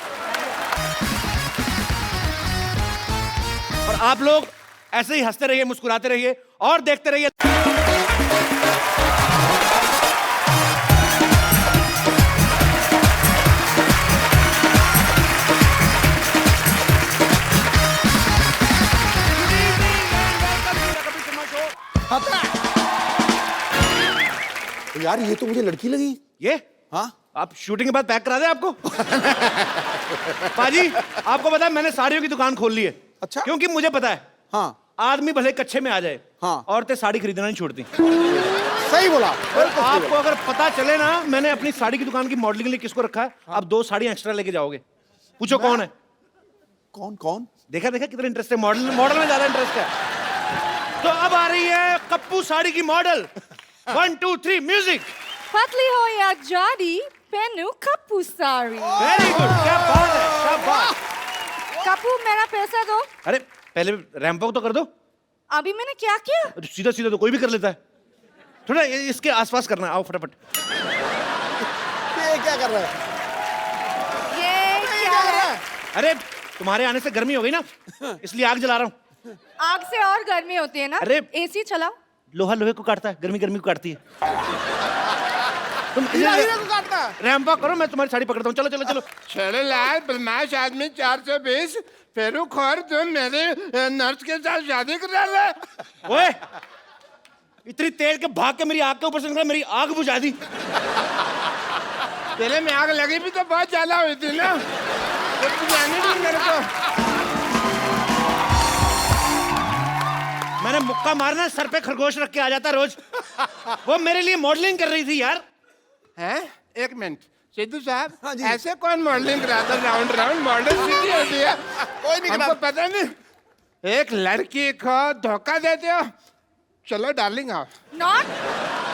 Speaker 2: और आप लोग ऐसे ही हंसते रहिए, मुस्कुराते रहिए और देखते रहिए।
Speaker 1: तो यार ये तो मुझे लड़की लगी।
Speaker 2: ये
Speaker 1: हाँ,
Speaker 2: आप शूटिंग के बाद पैक करा दें आपको। पाजी, आपको पता है मैंने साड़ियों की दुकान खोल ली है।
Speaker 1: अच्छा।
Speaker 2: क्योंकि मुझे पता है,
Speaker 1: हाँ,
Speaker 2: आदमी भले कच्चे में आ जाए,
Speaker 1: हाँ,
Speaker 2: औरतें साड़ी खरीदना नहीं छोड़ती।
Speaker 1: सही बोला।
Speaker 2: आपको अगर पता चले ना मैंने अपनी साड़ी की दुकान की मॉडलिंग के लिए किसको रखा है, आप 2 साड़ी एक्स्ट्रा लेके जाओगे। पूछो कौन है?
Speaker 1: कौन कौन?
Speaker 2: देखा कितना इंटरेस्ट है, मॉडल में ज्यादा इंटरेस्ट है। तो अब आ रही है कप्पू साड़ी की मॉडल। 1 2 3 म्यूजिक।
Speaker 12: पतली हो या जाडी, पहनू कप्पू साड़ी।
Speaker 2: वेरी गुड, क्या बात है, क्या बात।
Speaker 12: कप्पू, मेरा पैसा दो।
Speaker 2: अरे पहले रैंप वॉक तो कर दो।
Speaker 12: अभी मैंने क्या किया?
Speaker 2: सीधा सीधा तो कोई भी कर लेता है, थोड़ा इसके आसपास करना। आओ फटाफट।
Speaker 1: ये क्या कर रहा है?
Speaker 12: ये क्या है?
Speaker 2: अरे तुम्हारे आने से गर्मी हो गई ना, इसलिए आग जला रहा हूँ।
Speaker 12: आग से और गर्मी होती है ना।
Speaker 2: अरे
Speaker 12: एसी चलाओ।
Speaker 2: लोहा लोहे को काटता है, गर्मी गर्मी को काटती है। तुम
Speaker 1: को काटता है।
Speaker 2: रैंप वॉक करो, मैं तुम्हारी साड़ी पकड़ता हूँ। चलो चलो चलो।
Speaker 6: छोड़ो लाल बदमाश आदमी, 420 फेरू खोर, तुम मेरे नर्स के साथ शादी करा रहे।
Speaker 2: ओए, इतनी तेज के भाग के मेरी आग के ऊपर से निकला, मेरी आग बुझा दी।
Speaker 6: तेरे में आग लगी भी तो बहुत ज्यादा हुई थी ना, तो बुझानी भी मेरे को।
Speaker 2: मैंने मुक्का मारना, सर पे खरगोश रख के आ जाता रोज। वो मेरे लिए मॉडलिंग कर रही थी यार।
Speaker 6: हैं? एक मिनट सिद्धू साहब,
Speaker 1: हाँ जी।
Speaker 6: ऐसे कौन मॉडलिंग कराता? राउंड राउंड मॉडल सीधी होती है।
Speaker 1: कोई नहीं
Speaker 6: हमको पता नहीं, एक लड़की को धोखा देते हो। चलो डार्लिंग आओ,
Speaker 12: नॉट,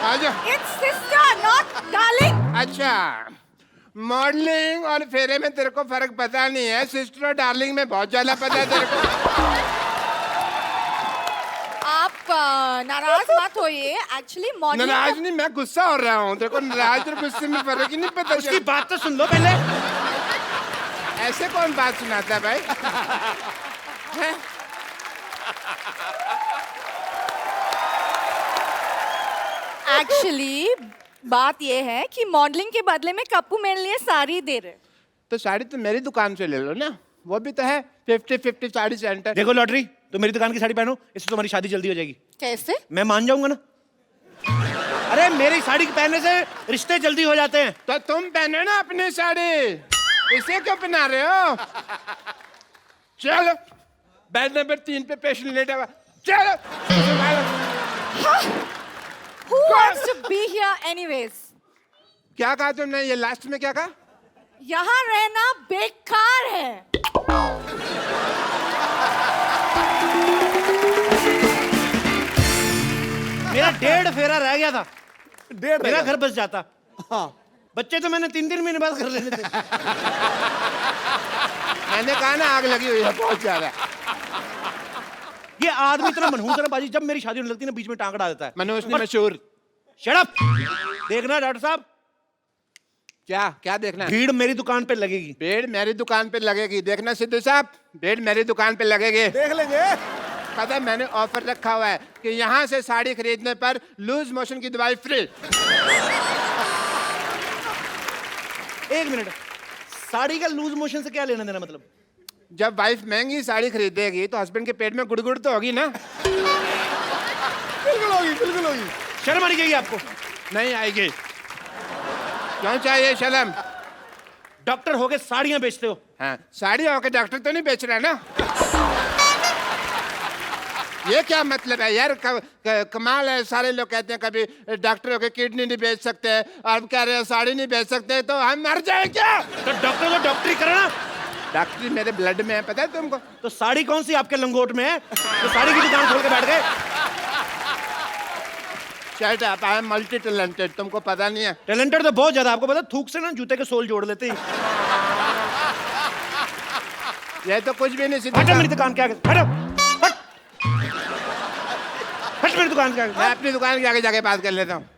Speaker 6: आ जाओ।
Speaker 12: It's sister not darling.
Speaker 6: अच्छा, मॉडलिंग और फेरे में तेरे को फर्क पता नहीं है, सिस्टर और डार्लिंग में बहुत ज्यादा पता है तेरे को।
Speaker 12: आप नाराज मत होइए, एक्चुअली मॉडलिंग।
Speaker 6: नाराज नहीं, मैं गुस्सा हो रहा हूँ। देखो नाराज और गुस्से में फर्क ही नहीं पता।
Speaker 2: उसकी बात तो सुन लो पहले।
Speaker 6: ऐसे कौन बात सुनाता है भाई? हैं?
Speaker 12: एक्चुअली बात ये है कि मॉडलिंग के बदले में कप्पू मेरे लिए साड़ी दे रहे।
Speaker 6: तो साड़ी तो मेरी दुकान से ले लो ना, वो भी तो है 50-50 साड़ी सेंटर।
Speaker 2: देखो लॉटरी, तो मेरी दुकान की साड़ी पहनो, इससे तुम्हारी शादी जल्दी हो जाएगी।
Speaker 12: कैसे?
Speaker 2: मैं मान जाऊंगा ना। अरे मेरी साड़ी पहनने से रिश्ते जल्दी हो जाते हैं।
Speaker 6: तो तुम पहनो ना अपनी साड़ी, इसे क्यों पहना रहे हो? चलो बेड नंबर 3 पे पेशेंट लेटा हुआ, चलो।
Speaker 12: Who wants to be here anyways?
Speaker 6: क्या कहा तुमने? ये लास्ट में क्या कहा?
Speaker 12: यहाँ रहना बेकार है।
Speaker 2: मेरा 1.5 फेरा रह गया था,
Speaker 1: 1.5
Speaker 2: मेरा घर बस जाता।
Speaker 1: हाँ,
Speaker 2: बच्चे तो मैंने 3 महीने बाद कर लेने थे।
Speaker 6: मैंने कहा ना आग लगी हुई है बहुत ज्यादा।
Speaker 2: ये आदमी इतना मनहूस है ना बाजी, जब मेरी शादी होने लगती है ना बीच में टांग अड़ा देता है।
Speaker 6: मनोज ने मशहूर।
Speaker 2: Shut up. देखना डॉक्टर साहब,
Speaker 6: क्या क्या देखना है?
Speaker 2: भीड़ मेरी दुकान पे लगेगी।
Speaker 6: भीड़ मेरी दुकान पे लगेगी। देखना सिद्धू साहब, भीड़ मेरी दुकान पे लगेगी।
Speaker 1: देख लेंगे।
Speaker 6: पता है मैंने ऑफर रखा हुआ है कि यहाँ से साड़ी खरीदने पर लूज मोशन की दवाई फ्री।
Speaker 2: एक मिनट, साड़ी का लूज मोशन से क्या लेना देना? मतलब
Speaker 6: जब वाइफ महंगी साड़ी खरीदेगी तो हस्बैंड के पेट में गुड़गुड़ तो होगी ना।
Speaker 1: बिल्कुल होगी, बिल्कुल होगी।
Speaker 2: शर्म आनी चाहिए आपको।
Speaker 6: नहीं आएगी। क्यों चाहिए शर्म?
Speaker 2: डॉक्टर होके साड़ियां बेचते हो।
Speaker 6: हाँ, साड़ी होकर डॉक्टर तो नहीं बेच रहा ना। ये क्या मतलब है यार? कमाल है, सारे लोग कहते हैं कभी डॉक्टरों की किडनी नहीं बेच सकते और कह रहे हैं साड़ी नहीं बेच सकते, तो हम मर जाए क्या?
Speaker 2: तो डॉक्टर को डॉक्टरी करना।
Speaker 6: डॉक्टरी मेरे ब्लड में है, पता है तुमको?
Speaker 2: तो साड़ी कौन सी आपके लंगोट में है तो साड़ी की दुकान खोल के बैठ गए?
Speaker 6: शर्ट आप आई एम मल्टी टैलेंटेड, तुमको पता नहीं है?
Speaker 2: टैलेंटेड तो बहुत ज्यादा, आपको पता थूक से ना जूते के सोल जोड़ लेते हैं।
Speaker 6: ये तो कुछ भी नहीं
Speaker 2: हटो
Speaker 6: सीधा।
Speaker 2: मेरी दुकान के आगे, हटो, हट हट मेरी दुकान के आगे।
Speaker 6: मैं अपनी दुकान के आगे जाके बात कर लेता हूँ।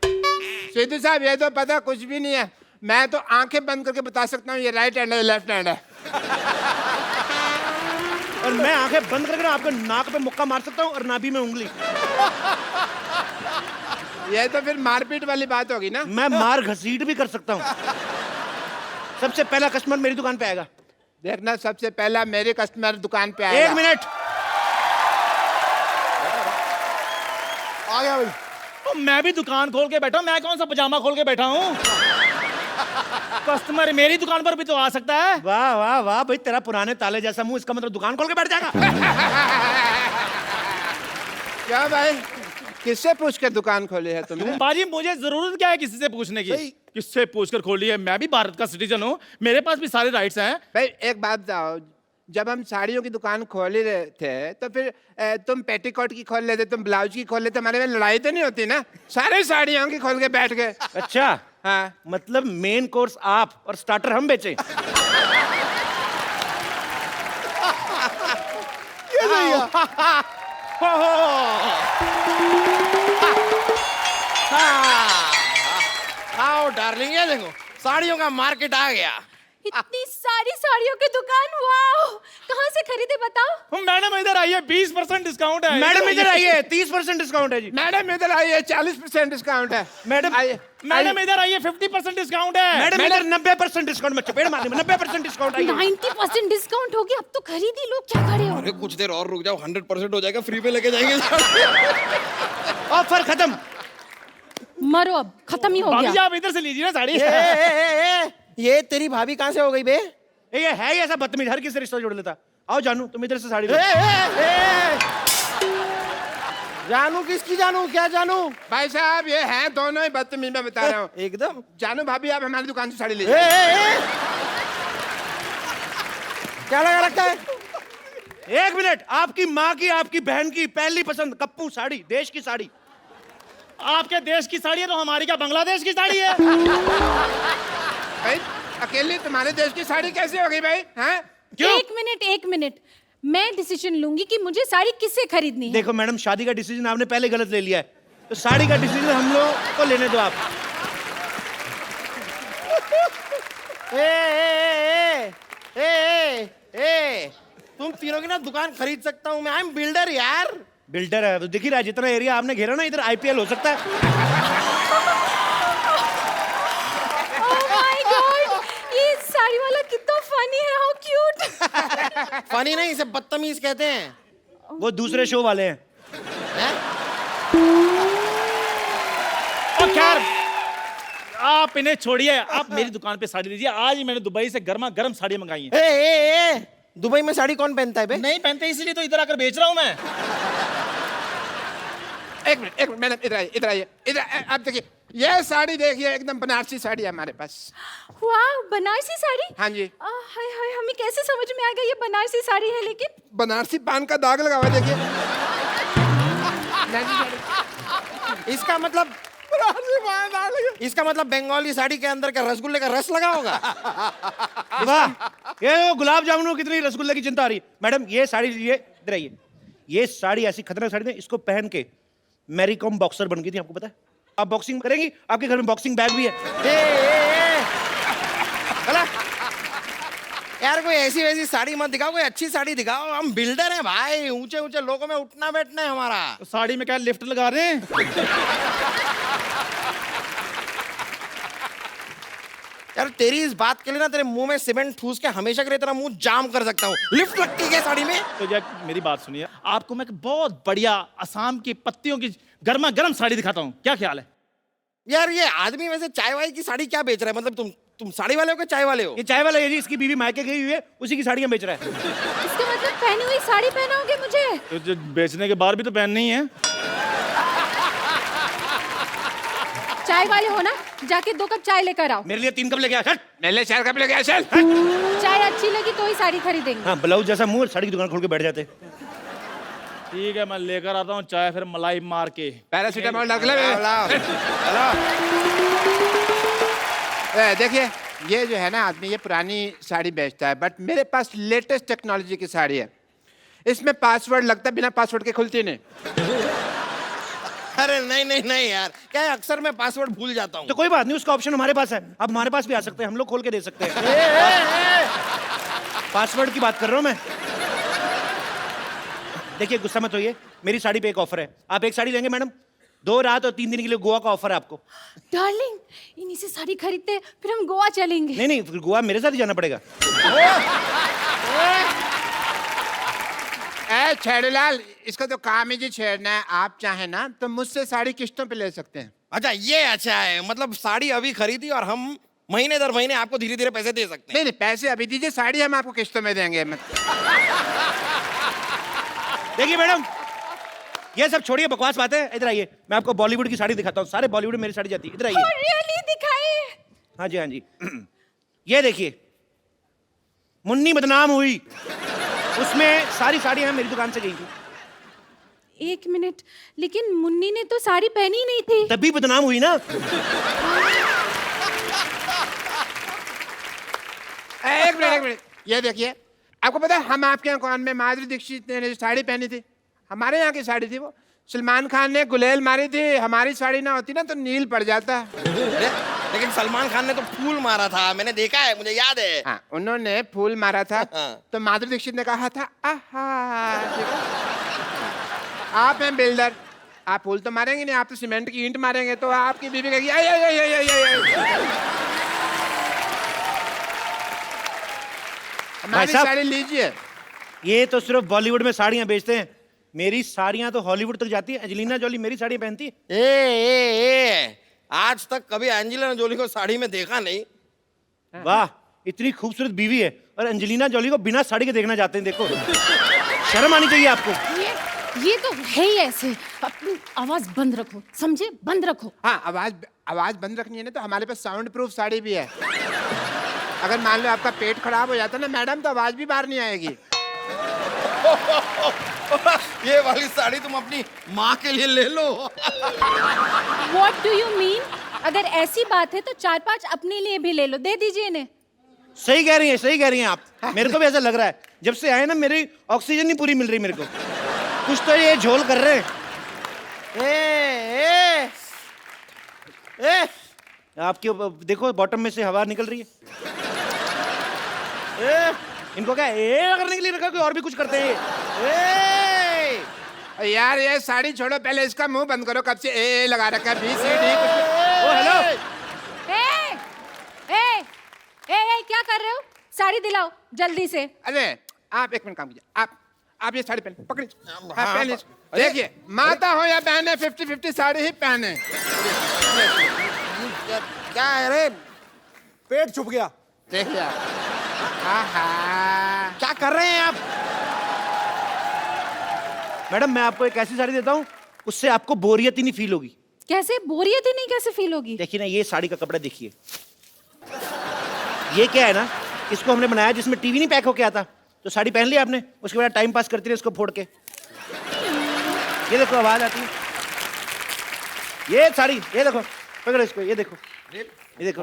Speaker 6: सिद्धू साहब ये तो पता कुछ भी नहीं है, मैं तो आंखें बंद करके बता सकता हूँ ये राइट हैंड है लेफ्ट हैंड है।
Speaker 2: और मैं आंखें बंद करके ना आपके नाक पे मुक्का मार सकता हूँ और नाभि में उंगली।
Speaker 6: ये तो फिर मारपीट वाली बात होगी ना।
Speaker 2: मैं मार घसीट भी कर सकता हूँ। सबसे पहला कस्टमर मेरी दुकान पे आएगा।
Speaker 6: देखना, सबसे पहला मेरे कस्टमर दुकान पे आएगा।
Speaker 2: 1 मिनट।
Speaker 1: आ गया भाई।
Speaker 11: तो मैं भी दुकान खोल के बैठा हूँ, मैं कौन सा पजामा खोल के बैठा हूँ? कस्टमर मेरी दुकान पर भी तो आ सकता है।
Speaker 2: वाह वाह वाह भाई, तेरा पुराने ताले जैसा मुंह, इसका मतलब दुकान खोल के बैठ जाएगा।
Speaker 6: क्या भाई, किससे पूछ कर दुकान खोली है तुमने?
Speaker 11: बाजी मुझे जरूरत क्या है किसी से पूछने की? किससे पूछकर खोली है? मैं भी भारत का सिटीजन हूँ, मेरे पास भी सारे राइट्स हैं।
Speaker 6: भाई एक बात बताओ, जब हम साड़ियों की दुकान खोल ही रहे थे तो फिर तुम पेटीकोट की खोल लेते, तुम ब्लाउज की खोल लेते, हमारे में लड़ाई तो नहीं होती ना? सारे साड़ियों की खोल के बैठ गए।
Speaker 2: अच्छा,
Speaker 6: हाँ,
Speaker 2: मतलब मेन कोर्स आप और स्टार्टर हम बेचे।
Speaker 1: ये सही है।
Speaker 11: आओ डार्लिंग, ये देखो साड़ियों का मार्केट आ गया।
Speaker 12: इतनी सारी साड़ियों की दुकान, वाओ! कहाँ से खरीदे बताओ?
Speaker 11: मैडम इधर आइए, 20% डिस्काउंट है।
Speaker 2: मैडम इधर आइए, 30% डिस्काउंट है जी।
Speaker 6: मैडम इधर आइए, 40% डिस्काउंट है।
Speaker 2: मैडम
Speaker 6: आइए,
Speaker 11: मैडम इधर आइए, 50% डिस्काउंट है।
Speaker 2: मैडम इधर 90% डिस्काउंट में चपेट मारने में 90% डिस्काउंट है।
Speaker 12: 90% डिस्काउंट हो गया, अब तो खरीद ही लो, क्या खड़े हो?
Speaker 11: अरे कुछ देर और रुक जाओ, 100% हो जाएगा, फ्री पे लेके जाएंगे।
Speaker 2: ऑफर खत्म।
Speaker 12: मरो, अब खत्म ही हो
Speaker 11: भाभी जी
Speaker 12: गया।
Speaker 11: आप इधर से लीजिए ना साड़ी।
Speaker 6: ये तेरी भाभी कहाँ से हो गई बे?
Speaker 2: ये है ही ऐसा बदतमीज, हर किसी से रिश्ता जोड़ लेता। आओ जानू, तुम इधर से साड़ी लो।
Speaker 6: जानू किसकी जानू? क्या जानू? भाई साहब ये हैं दोनों ही बदतमीज, मैं बता रहा हूँ एकदम। जानू भाभी आप हमारी दुकान से साड़ी लीजिए।
Speaker 2: क्या लगा रखा है? 1 मिनट, आपकी माँ की, आपकी बहन की पहली पसंद कप्पू साड़ी, देश की साड़ी।
Speaker 11: आपके देश की साड़ी है तो हमारी क्या बांग्लादेश की साड़ी है?
Speaker 6: भाई अकेले तुम्हारे देश की साड़ी कैसे हो गई भाई? हैं?
Speaker 2: क्यों?
Speaker 12: एक मिनट, मैं डिसीजन लूंगी कि मुझे साड़ी किससे खरीदनी है।
Speaker 2: देखो मैडम, शादी का डिसीजन आपने पहले गलत ले लिया है, तो साड़ी का डिसीजन हम लोग को लेने दो आप।
Speaker 11: तुम तीनों की ना दुकान खरीद सकता हूँ मैं, आई एम बिल्डर यार।
Speaker 2: बिल्डर है तो दिख ही रहा है, जितना एरिया आपने घेरा ना, इधर IPL हो सकता है।
Speaker 12: Oh my God! ये साड़ी वाला कितना फनी है, हाउ क्यूट।
Speaker 11: फनी नहीं, इसे बदतमीज कहते हैं।
Speaker 2: वो दूसरे शो वाले हैं।
Speaker 11: और खैर आप इन्हें छोड़िए, आप मेरी दुकान पे साड़ी लीजिए। आज ही मैंने दुबई से गर्मा गर्म साड़ी मंगाई है।
Speaker 6: दुबई में साड़ी कौन पहनता है बे?
Speaker 11: नहीं पहनते इसलिए तो इधर आकर बेच रहा हूँ मैं।
Speaker 6: एक मिनट मैडम, इधर आइए इधर। आप देखिए ये साड़ी देखिए, एकदम बनारसी साड़ी है हमारे पास।
Speaker 12: वाह, बनारसी साड़ी?
Speaker 6: हाँ जी।
Speaker 12: हाय हाय, हमें कैसे समझ में आ गया ये बनारसी साड़ी है? लेकिन
Speaker 6: बनारसी पान का दाग लगा हुआ है, देखिए।
Speaker 11: इसका मतलब बंगाली साड़ी के अंदर का रसगुल्ले का रस लगा होगा।
Speaker 2: वाह, ये गुलाब जामुनों कितनी रसगुल्ले की चिंता आ रही है। मैडम ये साड़ी लीजिए, इधर आइए। ये साड़ी ऐसी खतरनाक साड़ी है, इसको पहन के मैरी कॉम बॉक्सर बन गई थी, आपको पता है? आप बॉक्सिंग करेंगी, आपके घर में बॉक्सिंग बैग भी है।
Speaker 11: यार कोई ऐसी वैसी साड़ी मत दिखाओ, कोई अच्छी साड़ी दिखाओ। हम बिल्डर हैं भाई, ऊंचे ऊंचे लोगों में उठना बैठना है हमारा। तो साड़ी में क्या लिफ्ट लगा रहे हैं? यार तेरी इस बात के लिए ना तेरे मुंह में सीमेंट ठूस के हमेशा के लिए तेरा मुंह जाम कर सकता हूँ। लिफ्ट लगती है साड़ी में?
Speaker 13: तो जय मेरी बात सुनिए, आपको मैं एक बहुत बढ़िया असम की पत्तियों की गर्मा गर्म साड़ी दिखाता हूँ, क्या ख्याल है?
Speaker 11: यार ये आदमी वैसे चाय वाय की साड़ी क्या बेच रहा है? मतलब तुम साड़ी वाले हो कि चाय वाले हो?
Speaker 2: ये चाय वाला है जी, इसकी बीवी मायके गई हुई है, उसी की साड़ियां बेच रहा है।
Speaker 12: इसका मतलब पहनी हुई साड़ी पहनाओगे मुझे?
Speaker 13: तो जो बेचने के बाद भी तो पहननी है।
Speaker 12: चाय वाले हो ना, जाके 2 कप चाय लेकर आओ।
Speaker 2: मेरे लिए 3 कप लेके आ, चल।
Speaker 6: मेरे लिए 4 कप लेके आ, चल।
Speaker 12: चाय अच्छी लगी तो ही साड़ी खरीदेंगे।
Speaker 2: हाँ, ब्लाउज जैसा मुंह, साड़ी की दुकान खोल के बैठ जाते।
Speaker 13: ठीक है, मैं लेकर आता हूँ चाय, फिर मलाई मार के।
Speaker 6: पैरासीटामोल डाल ले। देखिए, ये जो है ना आदमी, ये पुरानी साड़ी बेचता है, बट मेरे पास लेटेस्ट टेक्नोलॉजी की साड़ी है। इसमें पासवर्ड लगता है, बिना पासवर्ड के खुलती नहीं।
Speaker 5: अरे नहीं नहीं नहीं यार, क्या है, अक्सर मैं पासवर्ड भूल जाता हूँ।
Speaker 2: तो कोई बात नहीं, उसका ऑप्शन हमारे पास है। आप हमारे पास भी आ सकते हैं, हम लोग खोल के दे सकते हैं। पासवर्ड की बात कर रहा हूँ मैं। देखिए, गुस्सा मत होइए, मेरी साड़ी पे एक ऑफर है। आप एक साड़ी लेंगे मैडम, 2 रात और 3 दिन के लिए गोवा का ऑफर है आपको।
Speaker 12: डार्लिंग, इन्हीं से साड़ी खरीदते फिर हम गोवा चलेंगे।
Speaker 2: नहीं नहीं, फिर गोवा मेरे साथ ही जाना पड़ेगा।
Speaker 6: ए छेड़ूलाल, इसका तो काम ही जी छेड़ना है। आप चाहे ना तो मुझसे साड़ी किस्तों पे ले सकते हैं।
Speaker 5: अच्छा, ये अच्छा है, मतलब साड़ी अभी खरीदी और हम महीने दर महीने आपको धीरे धीरे पैसे दे सकते हैं।
Speaker 6: नहीं नहीं, पैसे अभी दीजिए, साड़ी हम आपको किस्तों में देंगे।
Speaker 2: देखिए मैडम, ये सब छोड़िए, बकवास बातें। इधर आइए, मैं आपको बॉलीवुड की साड़ी दिखाता हूँ। सारे बॉलीवुड में मेरी साड़ी जाती है। इधर आइए।
Speaker 12: रियली दिखाइए।
Speaker 2: हाँ जी, हाँ जी। ये देखिए, मुन्नी बदनाम हुई, उसमें सारी साड़ियां मेरी दुकान से गई थी।
Speaker 12: 1 मिनट, लेकिन मुन्नी ने तो साड़ी पहनी नहीं थी।
Speaker 2: तभी बदनाम हुई ना।
Speaker 6: एक मिनट, ये देखिए, आपको पता है हम आपके यहाँ कौन में माधुरी दीक्षित ने जो साड़ी पहनी थी, हमारे यहाँ की साड़ी थी वो। सलमान खान ने गुलेल मारी थी, हमारी साड़ी ना होती ना तो नील पड़ जाता।
Speaker 5: लेकिन सलमान खान ने तो फूल मारा था, मैंने देखा है, मुझे याद है।
Speaker 6: हाँ, उन्होंने फूल मारा था।
Speaker 5: हाँ।
Speaker 6: तो माधुरी दीक्षित ने कहा था आहा। आप हैं बिल्डर, आप फूल तो मारेंगे नहीं, आप तो सीमेंट की ईंट मारेंगे। तो आपकी बीवी कहेगी आई आई आई आई आई आई। हमारी
Speaker 2: साहब,
Speaker 6: साड़ी लीजिए।
Speaker 2: ये तो सिर्फ बॉलीवुड में साड़ियां बेचते हैं, मेरी साड़ियां तो हॉलीवुड तक जाती है। एंजेलिना जोली मेरी साड़ियां पहनती है।
Speaker 5: ए, आज तक कभी एंजेलिना जोली को साड़ी में देखा नहीं।
Speaker 2: वाह, इतनी खूबसूरत बीवी है और एंजेलिना जोली को बिना साड़ी के देखना चाहते हैं। देखो, शर्म आनी चाहिए आपको।
Speaker 12: ये तो है ही ऐसे। अपनी आवाज बंद रखो, समझे? बंद रखो।
Speaker 6: हाँ, आवाज बंद रखनी है ना, तो हमारे पास साउंड प्रूफ साड़ी भी है। अगर मान लो आपका पेट खराब हो जाता ना मैडम, तो आवाज भी बाहर नहीं आएगी।
Speaker 5: ये वाली साड़ी तुम अपनी माँ के लिए ले लो।
Speaker 12: What do you mean? अगर ऐसी बात है तो 4-5 अपने लिए भी ले लो, दे दीजिए इन्हें।
Speaker 2: सही कह रही हैं, सही कह रही हैं आप। मेरे को भी ऐसा लग रहा है, जब से आए ना मेरी ऑक्सीजन नहीं पूरी मिल रही मेरे को। कुछ तो ये झोल कर रहे हैं। आपके देखो, बॉटम में से हवा निकल रही है। इनको क्या करने के लिए रखा, कोई और भी कुछ करते हैं।
Speaker 6: यार ये साड़ी छोड़ो, पहले इसका मुंह बंद करो। कब से ए लगा रखा है, BCD
Speaker 2: ओ हेलो,
Speaker 12: ए, क्या कर रहे हो? साड़ी दिलाओ जल्दी से।
Speaker 6: अरे आप एक मिनट काम कीजिए, आप ये साड़ी पहने, पकड़िए। हाँ, पहन लीजिए। देखिए, माता हो या बहने, 50-50 साड़ी ही पहने।
Speaker 5: क्या है रे?
Speaker 1: पेट छुप गया।
Speaker 6: देखिए,
Speaker 5: क्या कर रहे हैं आप?
Speaker 2: मैडम मैं आपको एक ऐसी साड़ी देता हूँ, उससे आपको बोरियत ही नहीं फील होगी।
Speaker 12: कैसे बोरियत ही नहीं कैसे फील होगी?
Speaker 2: देखिए ना, ये साड़ी का कपड़ा देखिए। ये क्या है ना, इसको हमने बनाया जिसमें टीवी नहीं पैक होके आता। तो साड़ी पहन ली आपने, उसके बाद टाइम पास करती रही इसको फोड़ के। ये देखो आवाज आती है। ये साड़ी, ये देखो, पकड़ो इसको, ये देखो, ये देखो,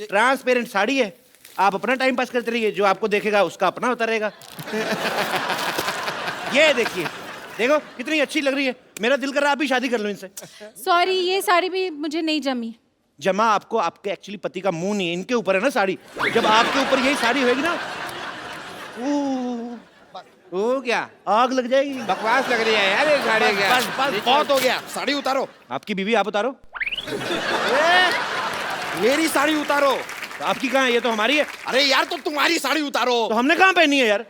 Speaker 2: ट्रांसपेरेंट साड़ी है। आप अपना टाइम पास करते रहिए, जो आपको देखेगा उसका अपना होता रहेगा। ये देखिए, देखो कितनी अच्छी लग रही है। मेरा दिल कर रहा है आप भी शादी कर लो इनसे।
Speaker 12: सॉरी, ये साड़ी भी मुझे नहीं जमी।
Speaker 2: जमा आपको आपके एक्चुअली पति का मुंह नहीं है, इनके ऊपर है ना साड़ी। जब आपके ऊपर यही साड़ी होगी ना,
Speaker 6: हो गया,
Speaker 2: आग लग जाएगी।
Speaker 6: बकवास लग रही है यार ये साड़ी।
Speaker 5: बस बहुत हो गया, साड़ी उतारो।
Speaker 2: आपकी बीवी आप उतारो।
Speaker 5: मेरी साड़ी उतारो।
Speaker 2: तो आपकी कहाँ है? ये तो हमारी है।
Speaker 5: अरे यार, तो तुम्हारी साड़ी उतारो।
Speaker 2: तो हमने कहाँ पहनी है यार?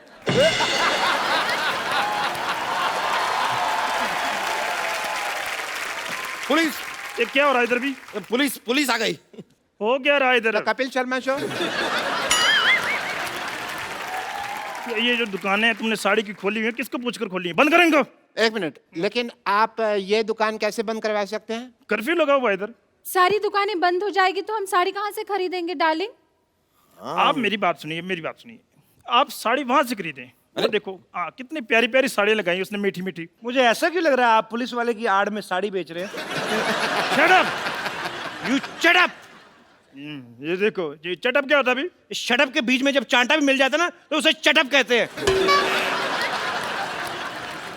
Speaker 5: पुलिस,
Speaker 13: ये क्या हो रहा है इधर भी?
Speaker 5: पुलिस आ गई।
Speaker 13: हो क्या रहा है इधर?
Speaker 6: कपिल शर्मा शो।
Speaker 13: ये जो दुकानें तुमने साड़ी की खोली हुई है, किसको पूछकर खोली है? बंद करें इनको।
Speaker 6: एक मिनट, लेकिन आप ये दुकान कैसे बंद करवा सकते हैं?
Speaker 13: कर्फ्यू लगा हुआ है इधर।
Speaker 12: सारी दुकानें बंद हो जाएगी तो हम साड़ी कहाँ से खरीदेंगे डार्लिंग?
Speaker 13: आप मेरी बात सुनिए, मेरी बात सुनिए। आप साड़ी वहां से खरीदें। वो देखो कितनी प्यारी प्यारी साड़ियाँ लगाई उसने, मीठी मीठी।
Speaker 2: मुझे ऐसा क्यों लग रहा है आप पुलिस वाले की आड़ में साड़ी बेच रहे हैं?
Speaker 13: Shut up, you shut up. ये देखो, ये चटअप क्या होता है? अभी
Speaker 2: शटअप के बीच में जब चांटा भी मिल जाता ना तो उसे चटअप कहते हैं।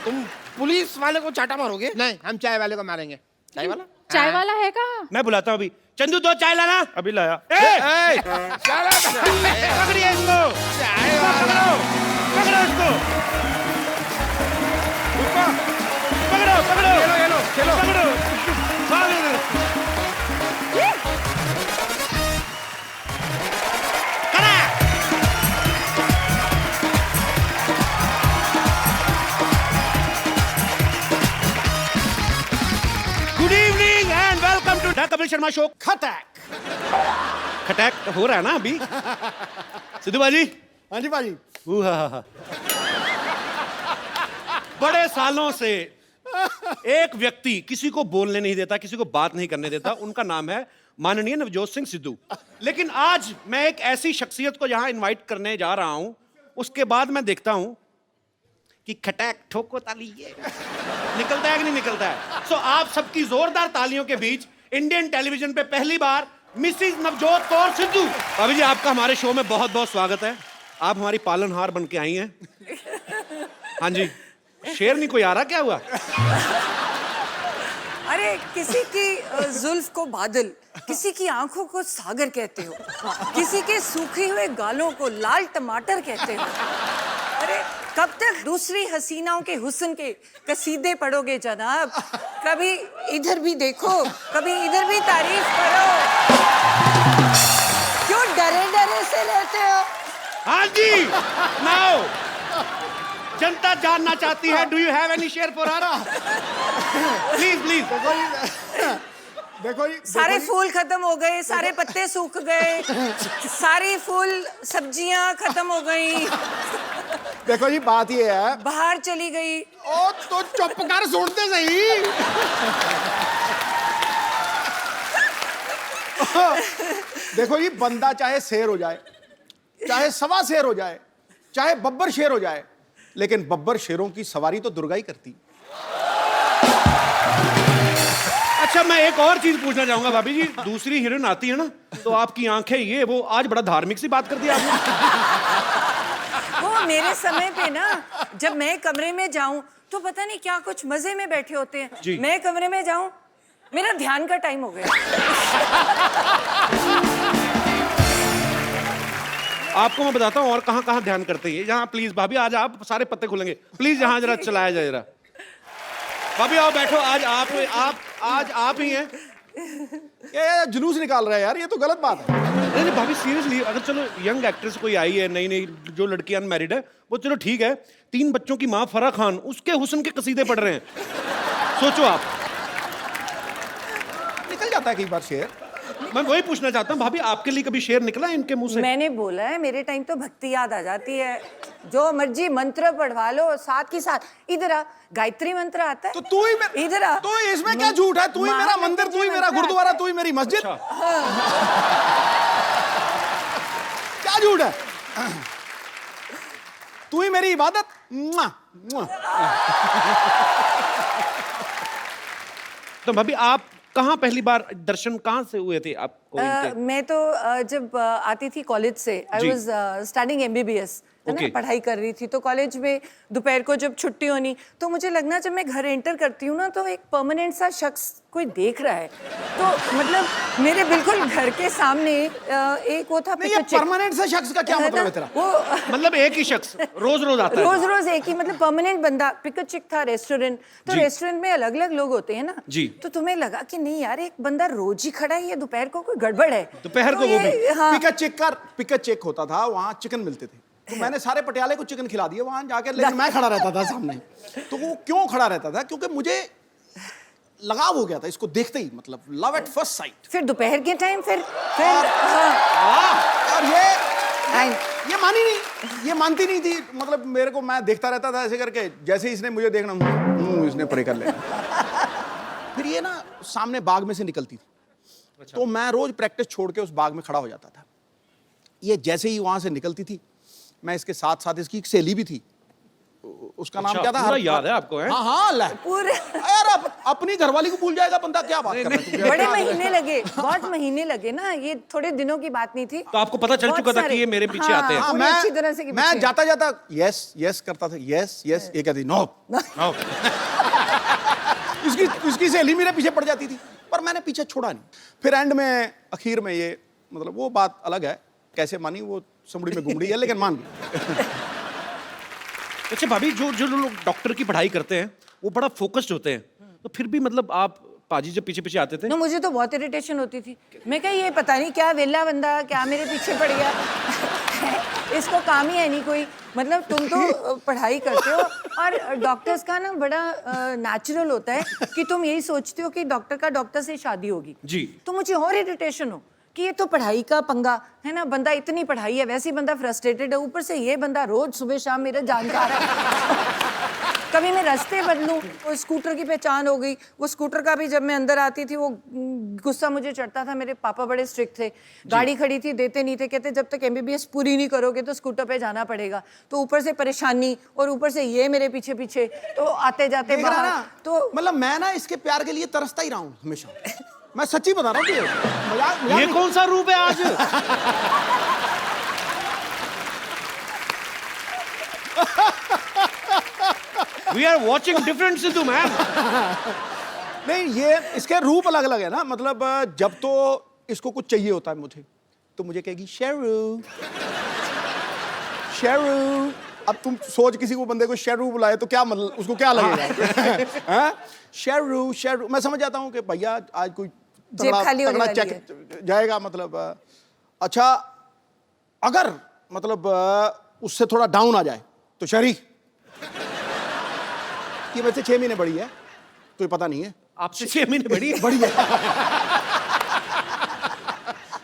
Speaker 5: तुम पुलिस वाले को चाटा मारोगे?
Speaker 6: नहीं, हम चाय वाले को मारेंगे।
Speaker 5: चाय वाला?
Speaker 12: चाय वाला है कहाँ?
Speaker 2: मैं बुलाता हूँ अभी। चंदू 2 चाय लाना।
Speaker 13: अभी लाया।
Speaker 2: पकड़िए इसको, पकड़ो इसको, पकड़ो, चलो, पकड़ो। भाग इधर। Good evening and welcome to the Kapil Sharma show. खटैक हो रहा है ना अभी? सिद्धू बाजी।
Speaker 1: हाँ जी बाजी।
Speaker 2: बड़े सालों से एक व्यक्ति किसी को बोलने नहीं देता, किसी को बात नहीं करने देता, उनका नाम है माननीय नवजोत सिंह सिद्धू। लेकिन आज मैं एक ऐसी शख्सियत को यहां इनवाइट करने जा रहा हूं, उसके बाद मैं देखता हूं कि खटैक ठोको ताली ये निकलता है कि नहीं निकलता है। सो आप सबकी जोरदार तालियों के बीच इंडियन टेलीविजन पे पहली बार मिसिज नवजोत कौर सिद्धू। भाभी जी, आपका हमारे शो में बहुत बहुत स्वागत है। आप हमारी पालनहार बन के आई हैं। हाँ जी, शेर नहीं कोई आ रहा, क्या हुआ?
Speaker 3: अरे किसी की जुल्फ को बादल, किसी की आंखों को सागर कहते हो, किसी के सूखे हुए गालों को लाल टमाटर कहते हो। अरे कब तक दूसरी हसीनाओं के हुस्न के कसीदे पढ़ोगे जनाब? कभी इधर भी देखो, कभी इधर भी तारीफ करो। क्यों डरे डरे से लेते हो?
Speaker 2: हाँ जी, नाउ जनता जानना चाहती है, do you have any share for her? Please please.
Speaker 1: देखो जी,
Speaker 3: सारे फूल खत्म हो गए, सारे पत्ते सूख गए, सारी फूल सब्जियां खत्म हो गई।
Speaker 1: देखो जी, बात ये है,
Speaker 3: बाहर चली गई।
Speaker 1: ओ तो चुप कर, सुनते सही। देखो जी, बंदा चाहे शेर हो जाए, चाहे सवा शेर हो जाए, चाहे बब्बर शेर हो जाए, लेकिन बब्बर शेरों की सवारी तो दुर्गा ही करती।
Speaker 2: अच्छा, मैं एक और चीज पूछना चाहूंगा भाभी जी। दूसरी हीरोइन आती है ना तो आपकी आंखें ये वो, आज बड़ा धार्मिक सी बात कर दी आपने।
Speaker 3: वो मेरे समय पे ना, जब मैं कमरे में जाऊं तो पता नहीं क्या कुछ मजे में बैठे होते हैं। मैं कमरे में जाऊं, मेरा ध्यान का टाइम हो गया।
Speaker 2: आपको मैं बताता हूँ और कहाँ कहाँ ध्यान करते हैं। यहाँ प्लीज भाभी, आज आप सारे पत्ते खुलेंगे प्लीज, यहाँ जरा चलाया जाए जरा। भाभी आओ बैठो, आज आप ही हैं।
Speaker 1: ये जुलूस निकाल रहा है यार, ये तो गलत बात है।
Speaker 2: नहीं भाभी सीरियसली, अगर चलो यंग एक्ट्रेस कोई आई है, नई नई जो लड़की अनमैरिड है, वो चलो ठीक है। 3 बच्चों की माँ फराह खान, उसके हुस्न के कसीदे पढ़ रहे हैं। सोचो आप,
Speaker 1: निकल जाता है कई बार शेर।
Speaker 2: मैं वही पूछना चाहता हूँ भाभी, आपके लिए कभी शेर निकला है इनके मुंह से?
Speaker 3: मैंने बोला है, मेरे टाइम तो भक्ति याद आ जाती है। जो मर्जी मंत्र पढ़वा लो, साथ की साथ इधर आ, गायत्री मंत्र आता है।
Speaker 1: तो तू ही
Speaker 3: इधर आ।
Speaker 1: तो इसमें क्या झूठ है? तू ही मेरा मंदिर, तू ही मेरा गुरुद्वारा, तू ही मेरी मस्जिद। क्या झूठ है? तू ही मेरी इबादत।
Speaker 2: तो भाभी आप कहाँ पहली बार दर्शन कहाँ से हुए थे आपको इनके?
Speaker 3: मैं तो जब आती थी कॉलेज से, आई वाज स्टडीइंग MBBS, है ना, पढ़ाई कर रही थी। तो कॉलेज में दोपहर को जब छुट्टी होनी तो मुझे लगना, जब मैं घर एंटर करती हूँ ना, तो एक परमानेंट सा शख्स कोई देख रहा है। तो मतलब मेरे बिल्कुल घर के सामने एक वो था।
Speaker 1: नहीं, ये परमानेंट सा शख्स का क्या मतलब है तेरा?
Speaker 2: वो मतलब एक ही शख्स रोज रोज आता है?
Speaker 3: रोज रोज एक ही, मतलब परमानेंट बंदा। पिक चिक था रेस्टोरेंट, तो रेस्टोरेंट में अलग अलग लोग होते हैं ना
Speaker 2: जी।
Speaker 3: तो तुम्हें लगा कि नहीं यार, एक बंदा रोज ही खड़ा है, ये दोपहर को कोई गड़बड़ है।
Speaker 2: दोपहर को वो भी?
Speaker 3: हाँ।
Speaker 1: पिक चेक होता था, वहाँ चिकन मिलते थे, तो मैंने सारे पटियाले को चिकन खिला दिया वहां जाकर। लेकिन मैं खड़ा रहता था सामने। तो वो क्यों खड़ा रहता था? क्योंकि मुझे लगाव हो गया था इसको देखते ही, मतलब लव एट फर्स्ट साइट।
Speaker 3: फिर दोपहर के टाइम फिर
Speaker 1: और ये ये मानी नहीं, ये मानती नहीं थी। मतलब मेरे को, मैं देखता रहता था ऐसे करके, जैसे ही इसने मुझे देखना इसने परे कर लिया। फिर ये ना सामने बाग में से निकलती थी, तो मैं रोज प्रैक्टिस छोड़ के उस बाग में खड़ा हो जाता था। ये जैसे ही वहां से निकलती थी, मैं इसके साथ साथ, इसकी एक सहेली भी थी, उसका नाम क्या था?
Speaker 2: पूरा याद है आपको? है?
Speaker 1: हाँ हाँ, ला
Speaker 3: पूरे
Speaker 1: यार अपनी घरवाली को भूल जाएगा बंदा, क्या बात कर रहा है?
Speaker 3: बड़े महीने लगे, बहुत महीने लगे ना, ये थोड़े दिनों की बात नहीं थी।
Speaker 2: तो आपको पता चल चुका था कि ये मेरे पीछे आते हैं?
Speaker 1: हाँ,
Speaker 3: पूरी अच्छी तरह से कि
Speaker 1: मैं
Speaker 3: पीछे।
Speaker 1: जाता जाता यस यस करता था, यस यस, ये कहती नो। इसकी सहेली मेरे पीछे पड़ जाती थी, पर मैंने पीछे छोड़ा नहीं। फिर एंड में, आखिर में, ये मतलब वो बात अलग है, कैसे मानी वो समड़ी में घुमड़ी है, लेकिन मान गई।
Speaker 2: अच्छा भाभी, जो जो लोग डॉक्टर की पढ़ाई करते हैं वो बड़ा फोकस्ड होते हैं, तो फिर भी मतलब आप पाजी जब पीछे पीछे आते थे?
Speaker 3: ना, मुझे तो बहुत इरिटेशन होती थी। मैं कहा ये पता नहीं क्या वेला बंदा क्या मेरे पीछे पड़ गया। इसको काम ही है नहीं कोई। मतलब तुम तो पढ़ाई करते हो, और डॉक्टर्स का ना बड़ा नेचुरल होता है कि तुम यही सोचते हो कि डॉक्टर का डॉक्टर से शादी होगी
Speaker 2: जी।
Speaker 3: तो मुझे और इरिटेशन हो कि ये तो पढ़ाई का पंगा है ना, बंदा इतनी पढ़ाई है, वैसे ही बंदा फ्रस्ट्रेटेड है, ऊपर से ये बंदा रोज सुबह शाम मेरा जानकार है। कभी मैं रास्ते बदलूं, वो स्कूटर की पहचान हो गई। वो स्कूटर का भी जब मैं अंदर आती थी, वो गुस्सा मुझे चढ़ता था। मेरे पापा बड़े स्ट्रिक्ट थे, गाड़ी खड़ी थी देते नहीं थे, कहते जब तक MBBS पूरी नहीं करोगे तो स्कूटर पे जाना पड़ेगा। तो ऊपर से परेशानी, और ऊपर से ये मेरे पीछे पीछे, तो आते जाते
Speaker 1: देख रहा
Speaker 3: बाहर
Speaker 1: ना,
Speaker 3: तो
Speaker 1: मतलब मैं ना इसके प्यार के लिए तरसता ही रहा हूँ हमेशा। मैं सच्ची बता रहा हूँ, मजाक
Speaker 2: ये कौन सा रूप है आज? We are watching different Sidhu ma'am.
Speaker 1: नहीं, ये इसके रूप अलग अलग है ना। मतलब जब तो इसको कुछ चाहिए होता है मुझे, तो मुझे कहेगी शेरू शेरू। अब तुम सोच, किसी को बंदे को शेरू बुलाए तो क्या मतलब, उसको क्या लगेगा? हाँ? शेरू शेरू, मैं समझ जाता हूँ कि भैया आज कोई तगड़ा चेक जाएगा। मतलब अच्छा, अगर मतलब उससे थोड़ा डाउन आ जाए तो शरी, ये वैसे 6 महीने बड़ी है तो ये पता नहीं है।
Speaker 2: आपसे 6 महीने बड़ी है?
Speaker 1: बड़ी है।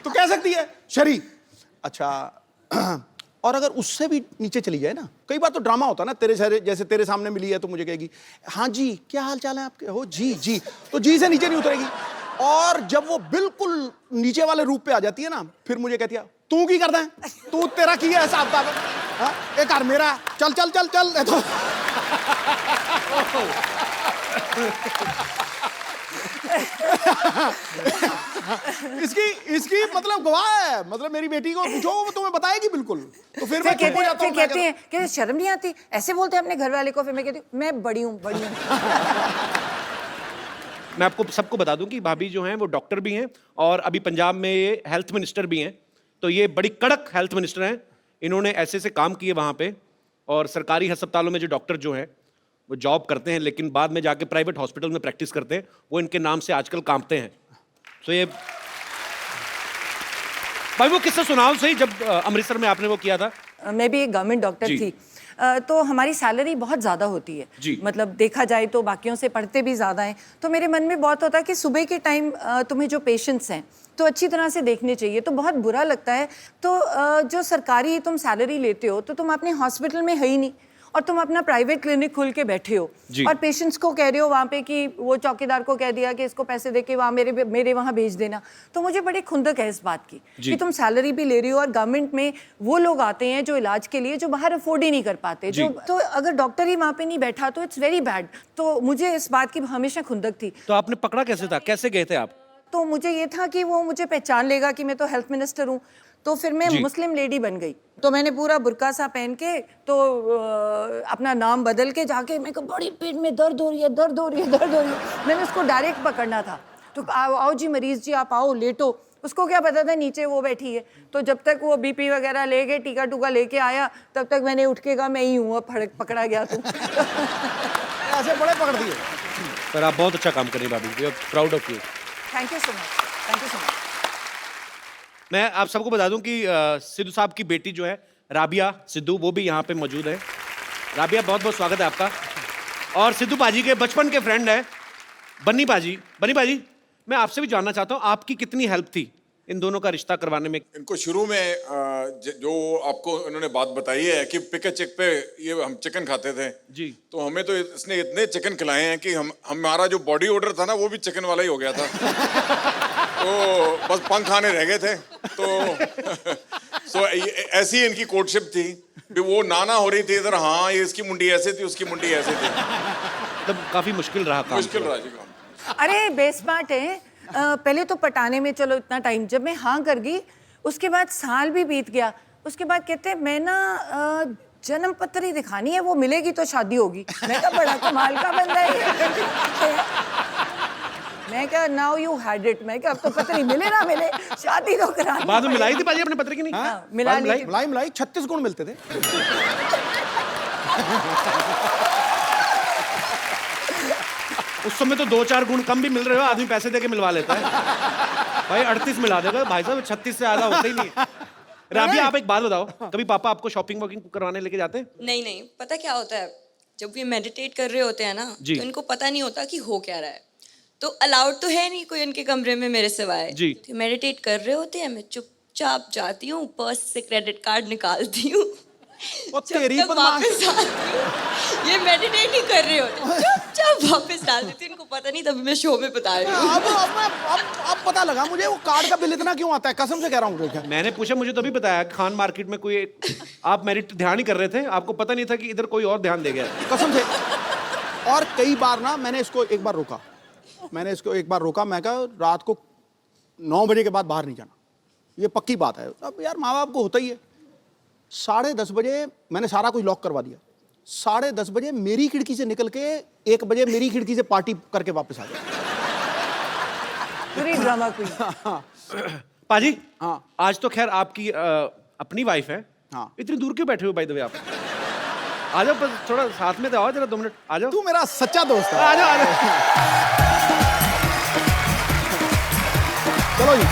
Speaker 1: तो कह सकती है शरी। अच्छा, और अगर उससे भी नीचे चली जाए ना, कई बार तो ड्रामा होता है ना, तेरे सारे जैसे तेरे सामने मिली है तो मुझे कहेगी हाँ जी क्या हाल चाल है आपके, हो जी जी, तो जी से नीचे नहीं उतरेगी। और जब वो बिल्कुल नीचे वाले रूप पे आ जाती है ना, फिर मुझे कहती है तू की करता है, तू तेरा की है हिसाब किताब, एक कार मेरा, चल चल चल चल। तो इसकी मतलब गवाह है। मतलब मेरी बेटी को पूछो, वो तुम्हें बताएगी बिल्कुल। तो फिर मैं चुप हो जाता हूं।
Speaker 3: कहते हैं कि शर्म नहीं आती, ऐसे बोलते हैं अपने घर वाले को। फिर मैं कहती हूँ मैं बड़ी हूँ, बड़ी हूँ।
Speaker 2: मैं आपको सबको बता दूं कि भाभी जो हैं वो डॉक्टर भी हैं, और अभी पंजाब में ये हेल्थ मिनिस्टर भी हैं। तो ये बड़ी कड़क हेल्थ मिनिस्टर हैं। इन्होंने ऐसे से काम किए वहाँ पे, और सरकारी अस्पतालों में जो डॉक्टर जो हैं वो जॉब करते हैं, लेकिन बाद में जाके प्राइवेट हॉस्पिटल में प्रैक्टिस करते हैं। वो इनके नाम से आजकल कांपते हैं। तो ये भाई वो किस्सा सुनाओ सही, जब अमृतसर में आपने वो किया था।
Speaker 3: मैं भी एक गवर्नमेंट डॉक्टर थी, तो हमारी सैलरी बहुत ज़्यादा होती है
Speaker 2: जी।
Speaker 3: मतलब देखा जाए तो बाकियों से पढ़ते भी ज़्यादा हैं। तो मेरे मन में बहुत होता है कि सुबह के टाइम तुम्हें जो पेशेंट्स हैं तो अच्छी तरह से देखने चाहिए। तो बहुत बुरा लगता है। तो जो सरकारी तुम सैलरी लेते हो तो तुम अपने हॉस्पिटल में है ही नहीं, और तुम अपना प्राइवेट क्लिनिक खोल के बैठे हो, और पेशेंट्स को कह रहे हो वहाँ पे कि वो चौकीदार को कह दिया कि इसको पैसे दे के वहाँ मेरे वहाँ भेज देना। तो मुझे बड़ी खुंदक है इस बात की कि तुम सैलरी भी ले रही हो, और गवर्नमेंट में वो लोग आते हैं जो इलाज के लिए जो बाहर अफोर्ड ही नहीं कर पाते। जो तो अगर डॉक्टर ही वहाँ पे नहीं बैठा तो इट्स वेरी बैड। तो मुझे इस बात की हमेशा खुंदक थी।
Speaker 2: तो आपने पकड़ा कैसे था, कैसे गए थे आप?
Speaker 3: तो मुझे ये था कि वो मुझे पहचान लेगा कि मैं तो हेल्थ मिनिस्टर हूँ। तो फिर मैं मुस्लिम लेडी बन गई। तो मैंने पूरा बुर्का सा पहन के तो अपना नाम बदल के जाके, मैं कहा बड़ी पेट में दर्द हो रही है, दर्द हो रही है, दर्द हो रही है। मैंने उसको डायरेक्ट पकड़ना था। तो आओ जी मरीज जी, आप आओ लेटो। उसको क्या पता था नीचे वो बैठी है। तो जब तक वो BP वगैरह ले गए, टीका टूका लेके आया, तब तक मैंने उठ के कहा मैं ही हूँ, अब पकड़ा गया तू।
Speaker 1: ऐसे बड़े पकड़ दिए।
Speaker 2: पर आप बहुत अच्छा काम कर रही हैं भाभी, we are proud of you.
Speaker 3: Thank you so much, thank you so much.
Speaker 2: मैं आप सबको बता दूं कि सिद्धू साहब की बेटी जो है राबिया सिद्धू, वो भी यहाँ पे मौजूद है। राबिया, बहुत बहुत स्वागत है आपका। और सिद्धू पाजी के बचपन के फ्रेंड है बन्नी पाजी। बन्नी पाजी, मैं आपसे भी जानना चाहता हूँ आपकी कितनी हेल्प थी इन दोनों का रिश्ता करवाने में?
Speaker 4: इनको शुरू में जो आपको इन्होंने बात बताई है कि पिक चिक पे ये हम चिकन खाते थे
Speaker 2: जी,
Speaker 4: तो हमें तो इसने इतने चिकन खिलाए हैं कि हमारा जो बॉडी ऑर्डर था ना वो भी चिकन वाला ही हो गया था। तो बस पंख आने रह गए थे। तो ऐसी इनकी कोर्टशिप थी कि वो नाना हो रही थी इधर, हाँ ये इसकी मुंडी ऐसे थी उसकी मुंडी ऐसे थी।
Speaker 2: तब काफी मुश्किल रहा काम।
Speaker 4: मुश्किल रहा जी काम।
Speaker 3: अरे बेस्मार्ट है। पहले तो पटाने में चलो इतना टाइम, जब मैं हाँ कर गई उसके बाद साल भी बीत गया, उसके बाद कहते हैं मैं ना जन्म पत्री दिखानी है, वो मिलेगी तो शादी होगी। मैं कहा बड़ा कमाल का बंदा है। मैं कहा नाउ यू हैड इट। मैं कहा अब तो पत्री मिले ना मिले, शादी तो करा।
Speaker 2: बाद में मिलाई थी पाजी अपने पत्र की? नहीं
Speaker 3: हाँ, मिला ली थी।
Speaker 1: मलाई 36 गुण मिलते थे।
Speaker 2: उस समय तो 2-4 गुण कम भी मिल रहे हो, आदमी पैसे देके मिलवा लेता है। भाई 38 मिला देगा भाई साहब, 36 से ज्यादा होता ही नहीं। राबिया आप एक बात बताओ, कभी पापा आपको शॉपिंग वॉकिंग करवाने लेके जाते हैं?
Speaker 12: नहीं नहीं, पता क्या होता है, जब ये मेडिटेट कर रहे होते हैं ना तो इनको पता नहीं होता कि हो क्या रहा है। तो अलाउड तो है नहीं कोई उनके कमरे में मेरे सिवाय
Speaker 2: जी।
Speaker 12: तो मेडिटेट कर रहे होते हैं, मैं चुपचाप जाती हूँ, पर्स से क्रेडिट कार्ड निकालती हूँ,
Speaker 1: तेरी
Speaker 12: जब तक वापस आती हूँ ये मेडिटेट ही कर रहे होते, चुपचाप वापस डाल देती हूँ। इनको पता नहीं, तभी मैं शो में बता रही हूँ।
Speaker 1: अब पता लगा मुझे वो कार्ड का बिल इतना क्यों आता है, कसम से कह रहा हूँ।
Speaker 2: मैंने पूछा, मुझे तभी बताया खान मार्केट में कोई आप मेरिट ध्यान ही कर रहे थे, आपको पता नहीं था कि इधर कोई और ध्यान दे गया।
Speaker 1: कसम से। और कई बार ना मैंने इसको एक बार रोका, मैं कहा रात को 9 बजे के बाद बाहर नहीं जाना, ये पक्की बात है। अब यार माँ बाप को होता ही है। 10:30 बजे मैंने सारा कुछ लॉक करवा दिया, 10:30 बजे मेरी खिड़की से निकल के 1 बजे मेरी खिड़की से पार्टी करके वापस आ गया।
Speaker 3: पूरी ड्रामा क्वीन।
Speaker 2: पाजी
Speaker 1: हाँ,
Speaker 2: आज तो खैर आपकी अपनी वाइफ है।
Speaker 1: हाँ।
Speaker 2: इतनी दूर क्यों बैठे हो बाय द वे आप? आ जाओ, बस थोड़ा साथ में तो आओ जरा, 2 मिनट आ जाओ।
Speaker 1: तू मेरा सच्चा दोस्त है।
Speaker 2: आ जाओ।
Speaker 1: चलो जी।